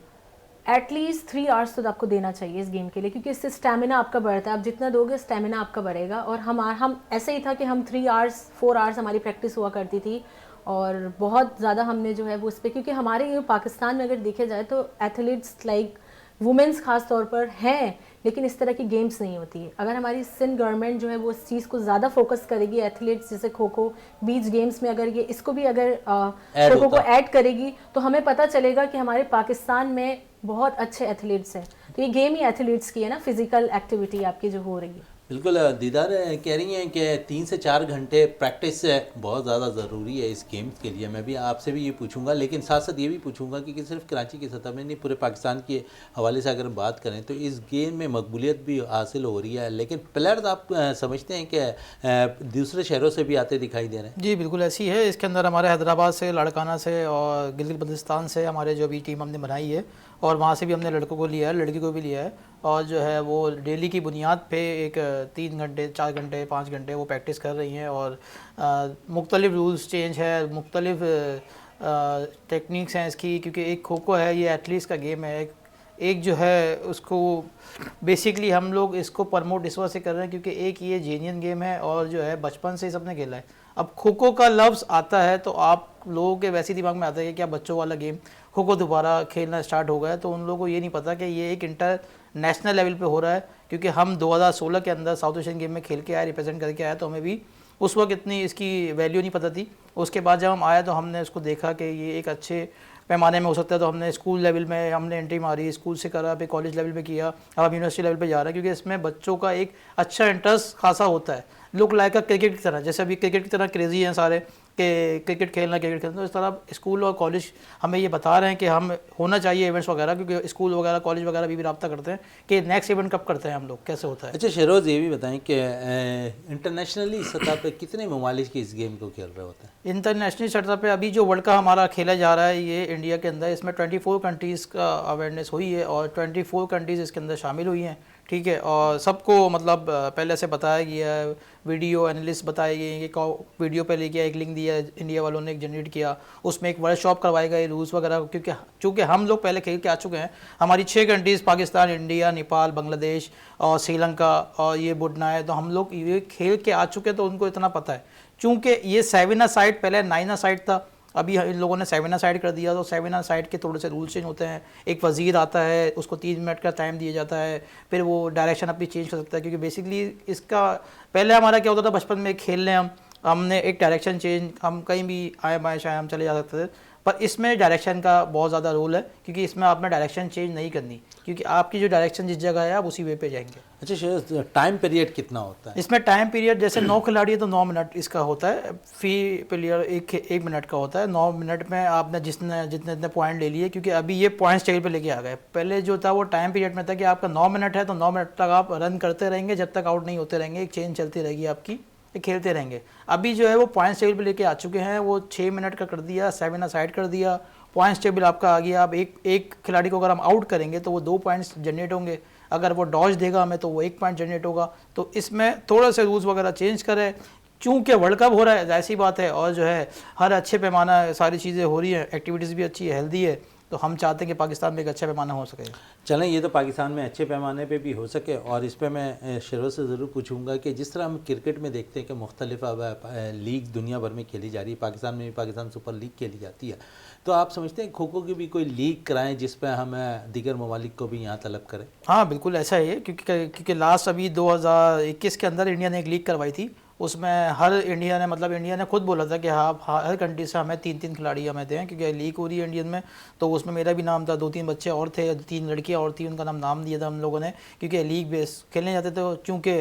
एटलीस्ट 3 आवर्स तो आपको देना चाहिए इस गेम के लिए, क्योंकि इससे स्टेमिना आपका बढ़ता है। आप जितना दोगे स्टेमिना आपका बढ़ेगा। और हम ऐसे ही था कि हम 3 आवर्स 4 आवर्स हमारी प्रैक्टिस हुआ करती थी और बहुत ज़्यादा हमने जो है वो उस पर, क्योंकि हमारे ये पाकिस्तान में अगर देखे जाए तो एथलीट्स लाइक वुमेन्स खास तौर पर हैं, लेकिन इस तरह की गेम्स नहीं होती है। अगर हमारी सिंध गवर्नमेंट जो है वो इस चीज़ को ज़्यादा फोकस करेगी, एथलीट्स जैसे खो खो बीच गेम्स में अगर ये इसको भी अगर खो खो को ऐड करेगी तो हमें पता चलेगा कि हमारे पाकिस्तान में बहुत अच्छे एथलीट्स हैं। तो ये गेम ही एथलीट्स की है ना, फिजिकल एक्टिविटी आपकी जो हो रही है। बिल्कुल। दीदार कह रही हैं कि 3 से 4 घंटे प्रैक्टिस बहुत ज़्यादा ज़रूरी है इस गेम्स के लिए। मैं भी आपसे भी ये पूछूंगा, लेकिन साथ साथ ये भी पूछूंगा कि सिर्फ कराची की सतह में नहीं, पूरे पाकिस्तान के हवाले से अगर बात करें तो इस गेम में मकबूलियत भी हासिल हो रही है, लेकिन प्लेयर्स आप समझते हैं कि दूसरे शहरों से भी आते दिखाई दे रहे हैं? जी बिल्कुल ऐसी है। इसके अंदर हमारे हैदराबाद से, लाड़काना से और गिलगित बल्तिस्तान से हमारे जो भी टीम हमने बनाई है और वहाँ से भी हमने लड़कों को लिया है, लड़की को भी लिया है। और जो है वो डेली की बुनियाद पे एक 3 घंटे 4 घंटे 5 घंटे वो प्रैक्टिस कर रही हैं। और मुख्तलिफ रूल्स चेंज है, मुख्तलिफ टेक्निक्स हैं इसकी, क्योंकि एक खो खो है ये एथलीट्स का गेम है। एक जो है उसको बेसिकली हम लोग इसको प्रमोट इस वजह से कर रहे हैं क्योंकि एक ये जेन्युइन गेम है और जो है बचपन से ही सबने खेला है। अब खो खो का लफ्ज़ आता है तो आप लोगों के वैसे दिमाग में आता है कि क्या बच्चों वाला गेम खो खो दोबारा खेलना स्टार्ट हो गया है, तो उन लोगों को ये नहीं पता कि ये एक इंटरनेशनल लेवल पे हो रहा है। क्योंकि हम 2016 के अंदर साउथ एशियन गेम में खेल के आए, रिप्रेजेंट करके आए, तो हमें भी उस वक्त इतनी इसकी वैल्यू नहीं पता थी। उसके बाद जब हम आए तो हमने उसको देखा कि ये एक अच्छे पैमाने में हो सकता है, तो हमने स्कूल लेवल में हमने एंट्री मारी, स्कूल से करा, फिर कॉलेज लेवल पे किया, अब यूनिवर्सिटी लेवल पे जा रहा है। क्योंकि इसमें बच्चों का एक अच्छा इंटरेस्ट खासा होता है, लुक लाइक क्रिकेट की तरह। जैसे अभी क्रिकेट की तरह क्रेजी हैं सारे कि क्रिकेट खेलना, तो इस तरह स्कूल और कॉलेज हमें ये बता रहे हैं कि हम होना चाहिए इवेंट्स वगैरह, क्योंकि स्कूल वगैरह कॉलेज वगैरह भी रब्ता करते हैं कि नेक्स्ट इवेंट कब करते हैं हम लोग, कैसे होता है। अच्छा शहरोज़, ये भी बताएं कि इंटरनेशनली सतह पे कितने ममालिक की इस गेम को खेल रहे होते हैं? इंटरनेशनल सतह पे अभी जो वर्ल्ड कप हमारा खेला जा रहा है ये इंडिया के अंदर, इसमें 24 कंट्रीज़ का अवेयरनेस हुई है और 24 कंट्रीज़ इसके अंदर शामिल हुई हैं। ठीक है, और सबको मतलब पहले से बताया गया है, वीडियो एनालिस्ट बताए गए हैं कि वीडियो पे लेके एक लिंक दिया इंडिया वालों ने, एक जनरेट किया, उसमें एक वर्कशॉप करवाए गए रूल्स वगैरह। क्योंकि चूँकि हम लोग पहले खेल के आ चुके हैं, हमारी 6 कंट्रीज़ पाकिस्तान, इंडिया, नेपाल, बांग्लादेश और श्रीलंका और ये बुडना है, तो हम लोग ये खेल के आ चुके हैं तो उनको इतना पता है। चूँकि ये 7 a साइड पहले 9 a साइड था, अभी इन लोगों ने 7 a साइड कर दिया, तो 7 a साइड के थोड़े से रूल चेंज होते हैं। एक वज़ीर आता है, उसको 3 मिनट का टाइम दिया जाता है, फिर वो डायरेक्शन अपनी चेंज कर सकता है। क्योंकि बेसिकली इसका पहले हमारा क्या होता था, बचपन में खेलने हमने एक डायरेक्शन चेंज, हम कहीं भी आए बाएँ शायद हम चले जा सकते थे, पर इसमें डायरेक्शन का बहुत ज़्यादा रोल है। क्योंकि इसमें आपने डायरेक्शन चेंज नहीं करनी, क्योंकि आपकी जो डायरेक्शन जिस जगह है आप उसी वे पे जाएंगे। अच्छा शहरोज़, टाइम पीरियड कितना होता है इसमें? टाइम पीरियड जैसे 9 खिलाड़ी है तो 9 मिनट इसका होता है, फी प्लेयर एक मिनट का होता है। 9 मिनट में आपने जितने पॉइंट ले लिए, क्योंकि अभी ये पॉइंट्स टेबल पे लेके आ गए। पहले जो था वो टाइम पीरियड में था कि आपका 9 मिनट है तो 9 मिनट तक आप रन करते रहेंगे, जब तक आउट नहीं होते रहेंगे, एक चेंज चलती रहेगी आपकी, खेलते रहेंगे। अभी जो है वो पॉइंट्स टेबल पे लेके आ चुके हैं, वो 6 मिनट का कर दिया, 7 a साइड कर दिया, पॉइंट्स टेबल आपका आ गया। अब एक खिलाड़ी को अगर हम आउट करेंगे तो वो 2 पॉइंट्स जनरेट होंगे, अगर वो डॉज देगा हमें तो वो 1 पॉइंट जनरेट होगा। तो इसमें थोड़ा से रूल्स वगैरह चेंज करें, चूँकि वर्ल्ड कप हो रहा है, ऐसी बात है, और जो है हर अच्छे पैमाना सारी चीज़ें हो रही हैं, एक्टिविटीज़ भी अच्छी है, हेल्दी है, तो हम चाहते हैं कि पाकिस्तान में एक अच्छा पैमाना हो सके। चलें, ये तो पाकिस्तान में अच्छे पैमाने पे भी हो सके। और इस पे मैं शरों से ज़रूर पूछूंगा कि जिस तरह हम क्रिकेट में देखते हैं कि मुख्तलिफ लीग दुनिया भर में खेली जा रही है, पाकिस्तान में भी पाकिस्तान सुपर लीग खेली जाती है, तो आप समझते हैं खो खो की भी कोई लीग कराएं जिस पर हम दीगर ममालिक को भी यहाँ तलब करें? हाँ बिल्कुल ऐसा ही है, क्योंकि लास्ट अभी 2021 के अंदर इंडिया ने एक लीग करवाई थी उसमें हर इंडिया ने मतलब इंडिया ने खुद बोला था कि हाँ हर कंट्री से हमें 3-3 खिलाड़ी हमें दें, क्योंकि लीग हो रही है इंडियन में। तो उसमें मेरा भी नाम था, 2-3 बच्चे और थे, 3 लड़कियाँ और थी, उनका नाम दिया था हम लोगों ने, क्योंकि लीग बेस खेलने जाते थे। चूँकि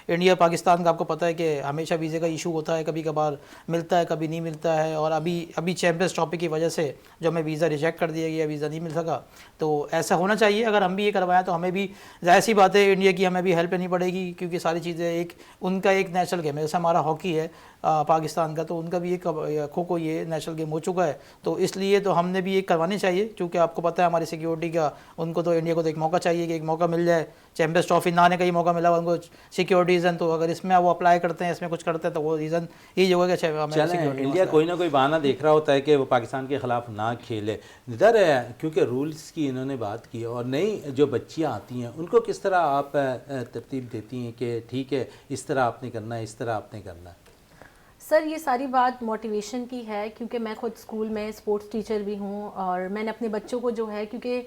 इंडिया पाकिस्तान का आपको पता है कि हमेशा वीज़े का इशू होता है, कभी कभार मिलता है कभी नहीं मिलता है, और अभी चैम्पियंस ट्रॉफी की वजह से जो हमें वीज़ा रिजेक्ट कर दिया गया, वीज़ा नहीं मिल सका। तो ऐसा होना चाहिए, अगर हम भी ये करवाएं तो हमें भी जाहिर सी बात है इंडिया की हमें भी हेल्प लेनी पड़ेगी, क्योंकि सारी चीज़ें एक उनका एक नेशनल गेम है, जैसे हमारा हॉकी है पाकिस्तान का, तो उनका भी एक खो खो ये नेशनल गेम हो चुका है। तो इसलिए तो हमने भी एक करवानी चाहिए, क्योंकि आपको पता है हमारी सिक्योरिटी का, उनको तो इंडिया को तो एक मौका चाहिए कि एक मौका मिल जाए, चैम्पियंस ट्रॉफी ना आने का ही मौका मिला उनको सिक्योरिटी रीज़न। तो अगर इसमें वो अप्लाई करते हैं, इसमें कुछ करते हैं, तो वो रीज़न यही होगा कि इंडिया कोई ना कोई बहाना देख रहा होता है कि वो पाकिस्तान के ख़िलाफ़ ना खेले। इधर क्योंकि रूल्स की इन्होंने बात की, और नई जो बच्चियाँ आती हैं उनको किस तरह आप तरतीब देती हैं कि ठीक है इस तरह आपने करना है, इस तरह आपने करना है? सर ये सारी बात मोटिवेशन की है, क्योंकि मैं खुद स्कूल में स्पोर्ट्स टीचर भी हूँ, और मैंने अपने बच्चों को जो है, क्योंकि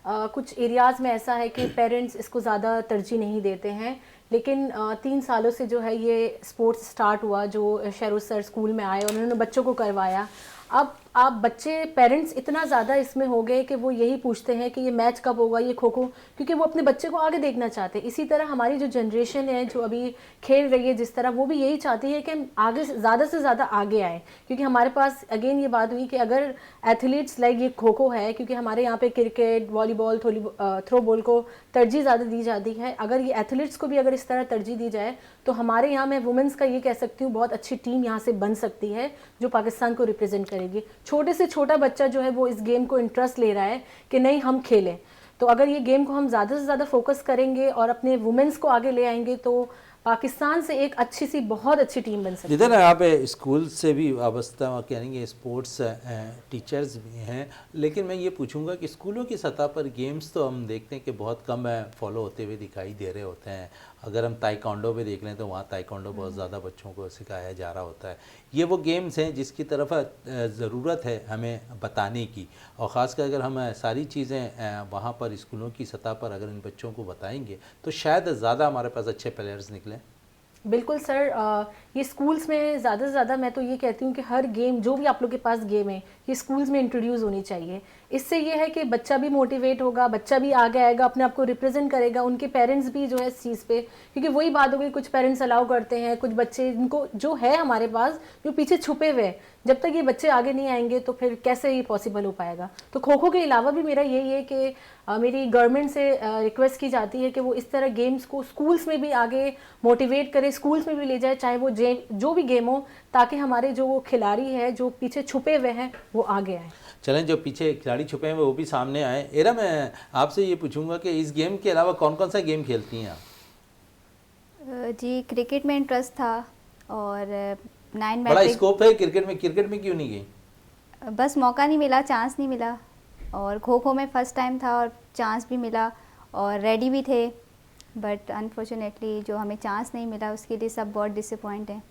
कुछ एरियाज़ में ऐसा है कि पेरेंट्स इसको ज़्यादा तरजीह नहीं देते हैं, लेकिन 3 सालों से जो है ये स्पोर्ट्स स्टार्ट हुआ, जो शेरोज सर स्कूल में आए और उन्होंने बच्चों को करवाया। अब आप बच्चे पेरेंट्स इतना ज़्यादा इसमें हो गए कि वो यही पूछते हैं कि ये मैच कब होगा, ये खो खो, क्योंकि वो अपने बच्चे को आगे देखना चाहते हैं। इसी तरह हमारी जो जनरेशन है जो अभी खेल रही है जिस तरह, वो भी यही चाहती है कि हम आगे से ज़्यादा आगे आए, क्योंकि हमारे पास अगेन ये बात हुई कि अगर एथलीट्स लाइक ये खो खो है, क्योंकि हमारे यहाँ पे क्रिकेट, वॉलीबॉल, थ्रो बॉल को तरजीह ज़्यादा दी जाती है, अगर ये एथलीट्स को भी अगर इस तरह तरजीह दी जाए तो हमारे यहाँ मैं वुमेंस का ये कह सकती हूँ बहुत अच्छी टीम यहाँ से बन सकती है जो पाकिस्तान को रिप्रेजेंट करेगी। छोटे से छोटा बच्चा जो है वो इस गेम को इंटरेस्ट ले रहा है कि नहीं हम खेलें, तो अगर ये गेम को हम ज़्यादा से ज़्यादा फोकस करेंगे और अपने वुमेन्स को आगे ले आएंगे तो पाकिस्तान से एक अच्छी सी बहुत अच्छी टीम बन सकती है। इधर आप स्कूल से भी वाबस्ता कहेंगे, स्पोर्ट्स टीचर्स भी हैं, लेकिन मैं ये पूछूंगा कि स्कूलों की सतह पर गेम्स तो हम देखते हैं कि बहुत कम फॉलो होते हुए दिखाई दे रहे होते हैं। अगर हम ताइक्वांडो में देख लें तो वहाँ ताइक्वांडो बहुत ज़्यादा बच्चों को सिखाया जा रहा होता है। ये वो गेम्स हैं जिसकी तरफ ज़रूरत है हमें बताने की, और ख़ासकर अगर हम सारी चीज़ें वहाँ पर स्कूलों की सतह पर अगर इन बच्चों को बताएंगे तो शायद ज़्यादा हमारे पास अच्छे प्लेयर्स निकलें। बिल्कुल सर, ये स्कूल्स में ज़्यादा से ज़्यादा मैं तो ये कहती हूँ कि हर गेम जो भी आप लोग के पास गेम है ये स्कूल्स में इंट्रोड्यूस होनी चाहिए। इससे ये है कि बच्चा भी मोटिवेट होगा, बच्चा भी आगे आएगा, अपने आप को रिप्रेजेंट करेगा, उनके पेरेंट्स भी जो है इस चीज़ पे, क्योंकि वही बात हो गई, कुछ पेरेंट्स अलाउ करते हैं, कुछ बच्चे जिनको जो है हमारे पास जो पीछे छुपे हुए हैं, जब तक ये बच्चे आगे नहीं आएंगे तो फिर कैसे ये पॉसिबल हो पाएगा। तो खो खो के अलावा भी मेरा यही है कि मेरी गवर्नमेंट से रिक्वेस्ट की जाती है कि वो इस तरह गेम्स को स्कूल्स में भी आगे मोटिवेट करे, स्कूल्स में भी ले जाए, चाहे वो जो भी गेम हो, ताकि हमारे जो वो खिलाड़ी है जो पीछे छुपे हुए हैं वो आगे आए। चलें, जो पीछे खिलाड़ी छुपे हैं वो भी सामने आए। एरा, मैं आपसे ये पूछूंगा कि इस गेम के अलावा कौन कौन सा गेम खेलती हैं आप? जी क्रिकेट में इंटरेस्ट था, और 9 बड़ा स्कोप है क्रिकेट में क्यों नहीं गई? बस मौका नहीं मिला, चांस नहीं मिला, और खो खो में फर्स्ट टाइम था और चांस भी मिला और रेडी भी थे, बट अनफॉर्चुनेटली जो हमें चांस नहीं मिला उसके लिए सब बहुत डिसअपॉइंट हैं।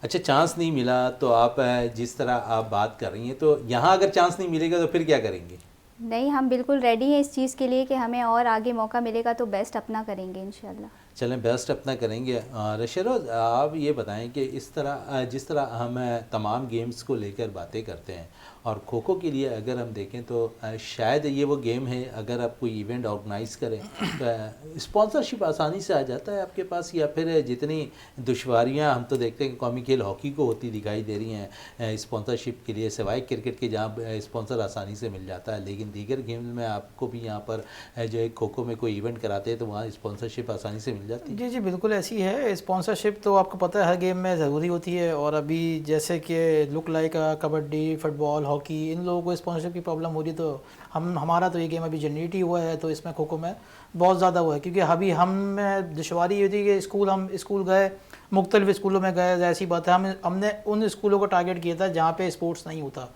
अच्छा, चांस नहीं मिला, तो आप जिस तरह आप बात कर रही हैं तो यहाँ अगर चांस नहीं मिलेगा तो फिर क्या करेंगे? नहीं, हम बिल्कुल रेडी हैं इस चीज़ के लिए कि हमें और आगे मौका मिलेगा तो बेस्ट अपना करेंगे इंशाल्लाह। चलें, बेस्ट अपना करेंगे। रशरोज, आप ये बताएं कि इस तरह जिस तरह हम तमाम गेम्स को लेकर बातें करते हैं, और खो खो के लिए अगर हम देखें तो शायद ये वो गेम है अगर आप कोई इवेंट ऑर्गेनाइज़ करें तो स्पॉन्सरशिप आसानी से आ जाता है आपके पास, या फिर जितनी दुश्वारियां हम तो देखते हैं कि कौमी खेल हॉकी को होती दिखाई दे रही हैं स्पॉन्सरशिप के लिए, सिवाय क्रिकेट के जहाँ स्पॉन्सर आसानी से मिल जाता है, लेकिन दीगर गेम में आपको भी यहाँ पर जो है खो खो में कोई इवेंट कराते हैं तो वहाँ स्पॉन्सरशिप आसानी से मिल जाती है? जी बिल्कुल ऐसी है। स्पॉन्सरशिप तो आपको पता है हर गेम में ज़रूरी होती है, और अभी जैसे कि look like kabaddi, football, hockey, इन लोगों को स्पॉन्सरशिप की प्रॉब्लम हो रही है। तो हमारा तो ये गेम अभी जनरेट ही हुआ है, तो इसमें खो खो में बहुत ज़्यादा हुआ है, क्योंकि अभी हम दुश्वारी ये थी कि हम स्कूल गए, मुख्तलिफ स्कूलों में गए, ऐसी बात है हमने उन स्कूलों को टारगेट किया था जहाँ पे स्पोर्ट्स नहीं होता,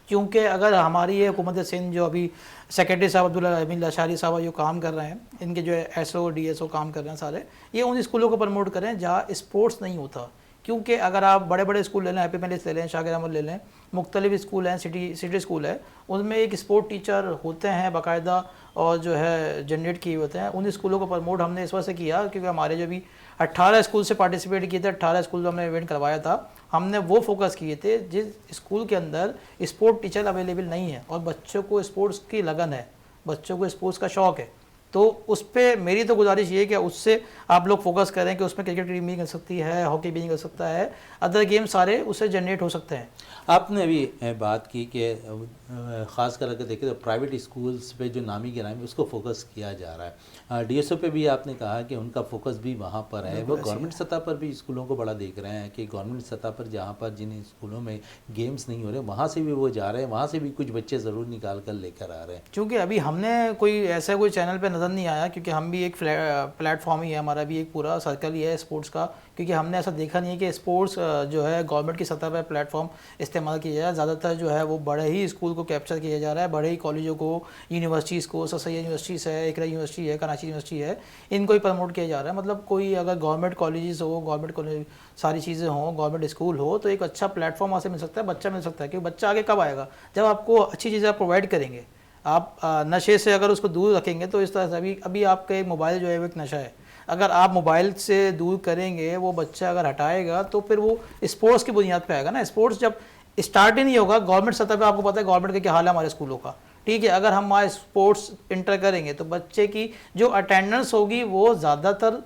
क्योंकि अगर हमारी ये हुकूमत सिंध जो अभी सेक्रेटरी साहब अब्दुल्ला अमीन लाशारी साहब जो काम कर रहे हैं, इनके जो एसओ डीएसओ काम कर रहे हैं सारे, ये उन स्कूलों को प्रमोट करें जहाँ स्पोर्ट्स नहीं होता। क्योंकि अगर आप बड़े बड़े स्कूल ले लें, हैप्पी मैलिस ले लें, शागिर अहमद ले लें, मुख्तलिफ स्कूल हैं, सिटी स्कूल है, उनमें एक स्पोर्ट टीचर होते हैं बाकायदा, और जो है जनरेट किए होते हैं, उन स्कूलों को प्रमोट हमने इस वजह से किया क्योंकि हमारे जो भी 18 स्कूल से पार्टिसिपेट किए थे, 18 स्कूल में हमने इवेंट करवाया था। हमने वो फोकस किए थे जिस स्कूल के अंदर स्पोर्ट टीचर अवेलेबल नहीं है और बच्चों को स्पोर्ट्स की लगन है, बच्चों को स्पोर्ट्स का शौक़ है, तो उस पर मेरी तो गुजारिश ये है कि उससे आप लोग फोकस करें कि उसमें क्रिकेट टीम भी कर सकती है, हॉकी भी कर सकता है, अदर गेम सारे उससे जनरेट हो सकते हैं। आपने अभी बात की कि ख़ासकर अगर देखें तो प्राइवेट स्कूल्स पे जो नामी गिरामी उसको फोकस किया जा रहा है। डीएसओ पे भी आपने कहा कि उनका फोकस भी वहाँ पर है, वो गवर्नमेंट सतह पर भी स्कूलों को बड़ा देख रहे हैं कि गवर्नमेंट सतह पर जहाँ पर जिन स्कूलों में गेम्स नहीं हो रहे वहाँ से भी वो जा रहे हैं, वहाँ से भी कुछ बच्चे ज़रूर निकाल कर लेकर आ रहे हैं। क्योंकि अभी हमने कोई ऐसा कोई चैनल पर नज़र नहीं आया, क्योंकि हम भी एक प्लेटफॉर्म ही है, हमारा भी एक पूरा सर्कल ही है स्पोर्ट्स का, क्योंकि हमने ऐसा देखा नहीं है कि स्पोर्ट्स जो है गवर्नमेंट की सतह पर प्लेटफॉर्म इस्तेमाल किया जाए। ज़्यादातर जो है वो बड़े ही स्कूल को कैप्चर किया जा रहा है, बड़े ही कॉलेजों को, यूनिवर्सिटीज़ को, सर सैयद यूनिवर्सिटीज़ है, इकरा यूनिवर्सिटी है, कराची यूनिवर्सिटी है, इनको ही प्रमोट किया जा रहा है। मतलब कोई अगर गवर्नमेंट कॉलेजेस हो, गवर्नमेंट कॉलेज सारी चीज़ें हों, गवर्नमेंट स्कूल हो, तो एक अच्छा प्लेटफॉर्म वहाँ से मिल सकता है, बच्चा मिल सकता है। क्योंकि बच्चा आगे कब आएगा? जब आपको अच्छी चीज़ें आप प्रोवाइड करेंगे। आप नशे से अगर उसको दूर रखेंगे तो इस तरह से अभी आपका मोबाइल जो है वो एक नशा है, अगर आप मोबाइल से दूर करेंगे, वो बच्चा अगर हटाएगा तो फिर वो स्पोर्ट्स की बुनियाद पे आएगा ना। स्पोर्ट्स जब स्टार्ट ही नहीं होगा गवर्नमेंट सतह पे, आपको पता है गवर्नमेंट का क्या हाल है हमारे स्कूलों का, ठीक है, अगर हम हमारे स्पोर्ट्स इंटर करेंगे तो बच्चे की जो अटेंडेंस होगी वो ज़्यादातर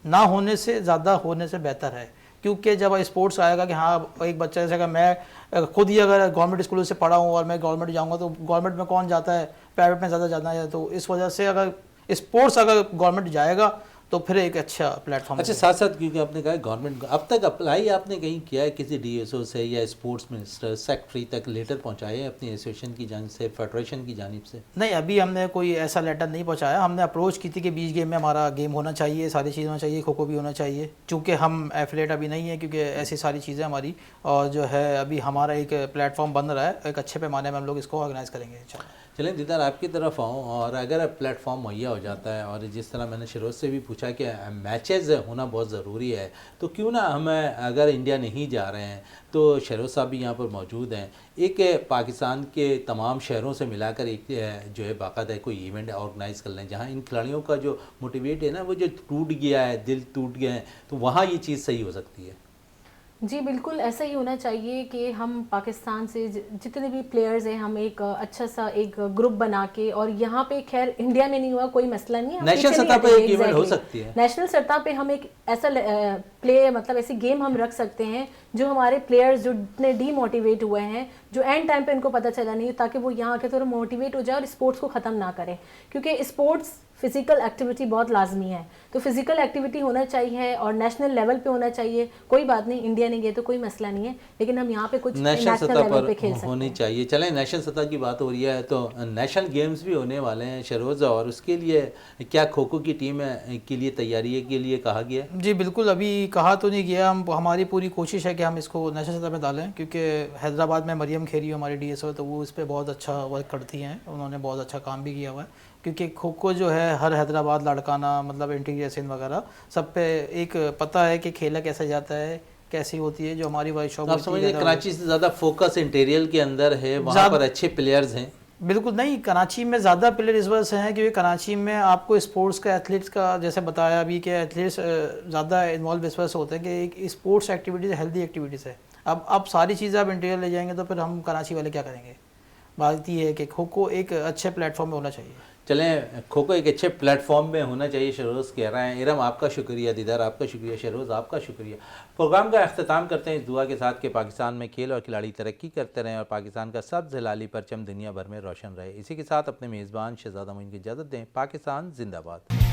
ना होने से ज़्यादा होने से बेहतर है। क्योंकि जब स्पोर्ट्स आएगा कि हाँ एक बच्चा, जैसे अगर मैं खुद ही अगर गवर्नमेंट स्कूलों से पढ़ा हूँ और मैं गवर्नमेंट जाऊँगा तो गवर्नमेंट में कौन जाता है, प्राइवेट में ज़्यादा जाना है। तो इस वजह से अगर स्पोर्ट्स अगर गवर्नमेंट जाएगा तो फिर एक अच्छा प्लेटफॉर्म। अच्छा, साथ साथ क्योंकि आपने कहा गवर्नमेंट को अब तक अप्लाई आपने कहीं किया है किसी डीएसओ से या स्पोर्ट्स मिनिस्टर सेक्रेटरी तक लेटर पहुंचाए हैं अपनी एसोसिएशन की जानिब से, फेडरेशन की जानिब से? नहीं, अभी हमने कोई ऐसा लेटर नहीं पहुंचाया। हमने अप्रोच की थी कि बीच गेम में हमारा गेम होना चाहिए, सारी चीज़ होना चाहिए, खो खो भी होना चाहिए, चूँकि हम एफिलेट अभी नहीं है, क्योंकि ऐसी सारी चीज़ें हमारी, और जो है अभी हमारा एक प्लेटफॉर्म बन रहा है, एक अच्छे पैमाने में हम लोग इसको ऑर्गेनाइज़ करेंगे इंशाल्लाह। चलें दीदार, आपकी तरफ आऊँ, और अगर प्लेटफॉर्म मुहैया हो जाता है और जिस तरह मैंने शरोज से भी पूछा कि मैचेस होना बहुत ज़रूरी है, तो क्यों ना हम, अगर इंडिया नहीं जा रहे हैं तो शरोज साहब भी यहाँ पर मौजूद हैं, एक पाकिस्तान के तमाम शहरों से मिलाकर एक जो है बाकायदा कोई इवेंट ऑर्गेनाइज़ कर लें जहाँ इन खिलाड़ियों का जो मोटिवेट है ना, वो जो टूट गया है, दिल टूट गए हैं, तो वहाँ ये चीज़ सही हो सकती है। जी बिल्कुल ऐसा ही होना चाहिए कि हम पाकिस्तान से जितने भी प्लेयर्स हैं, हम एक अच्छा सा एक ग्रुप बना के, और यहाँ पे खैर इंडिया में नहीं हुआ कोई मसला नहीं है, नेशनल सतह पे एक इवेंट हो सकती है, नेशनल सतह पे हम एक ऐसा प्ले मतलब ऐसी गेम हम रख सकते हैं जो हमारे प्लेयर्स जो इतने डीमोटिवेट हुए हैं, जो एंड टाइम पे इनको पता चला नहीं, ताकि वो यहाँ आके थोड़ा मोटिवेट हो जाए और स्पोर्ट्स को ख़त्म ना करें, क्योंकि स्पोर्ट्स फिजिकल एक्टिविटी बहुत लाजमी है। तो फिजिकल एक्टिविटी होना चाहिए और नेशनल लेवल पे होना चाहिए। कोई बात नहीं, इंडिया नहीं गए तो कोई मसला नहीं है, लेकिन हम यहाँ पे कुछ नेशनल सतह लेवल पे खेल पर सकते होनी हैं। चाहिए। चलें, नेशनल सतह की बात हो रही है तो नेशनल गेम्स भी होने वाले हैं शरोज, और उसके लिए क्या खो खो की टीम के लिए तैयारी के लिए कहा गया है? जी बिल्कुल, अभी कहा तो नहीं गया, हमारी पूरी कोशिश है कि हम इसको नेशनल सतह में डालें, क्योंकि हैदराबाद में मरियम खेरी हमारी डीएसओ, तो वो इस पर बहुत अच्छा वर्क करती हैं, उन्होंने बहुत अच्छा काम भी किया हुआ है। क्योंकि खो खो जो है हर हैदराबाद, लाड़काना, मतलब इंटीरियर सिंध वगैरह सब पे एक पता है कि खेला कैसे जाता है, कैसी होती है, जो हमारी वर्कशॉप। आप समझिए कराची से ज़्यादा फोकस इंटीरियल के अंदर है, वहाँ पर अच्छे प्लेयर्स हैं। बिल्कुल नहीं, कराची में ज़्यादा प्लेयर इस वजह से हैं क्योंकि कराची में आपको स्पोर्ट्स का, एथलीट्स का, जैसे बताया अभी कि एथलीट्स ज़्यादा इन्वॉल्व इस वजह से होते हैं कि एक स्पोर्ट्स एक्टिविटीज़ हेल्दी एक्टिविटीज़ है। अब सारी चीज़ें आप इंटीरियर ले जाएंगे तो फिर हम कराची वाले क्या करेंगे? बात ये है कि खो खो एक अच्छे प्लेटफॉर्म में होना चाहिए। चलें, खो खो एक अच्छे प्लेटफॉर्म में होना चाहिए, शरोज कह रहे हैं। इरम आपका शुक्रिया, दीदार आपका शुक्रिया, शरोज आपका शुक्रिया। प्रोग्राम का अख्ताम करते हैं इस दुआ के साथ कि पाकिस्तान में खेल और खिलाड़ी तरक्की करते रहें और पाकिस्तान का सब्ज़ हिलाली परचम दुनिया भर में रोशन रहे। इसी के साथ अपने मेज़बान शहजादा मोइन की इजाज़त दें। पाकिस्तान जिंदाबाद।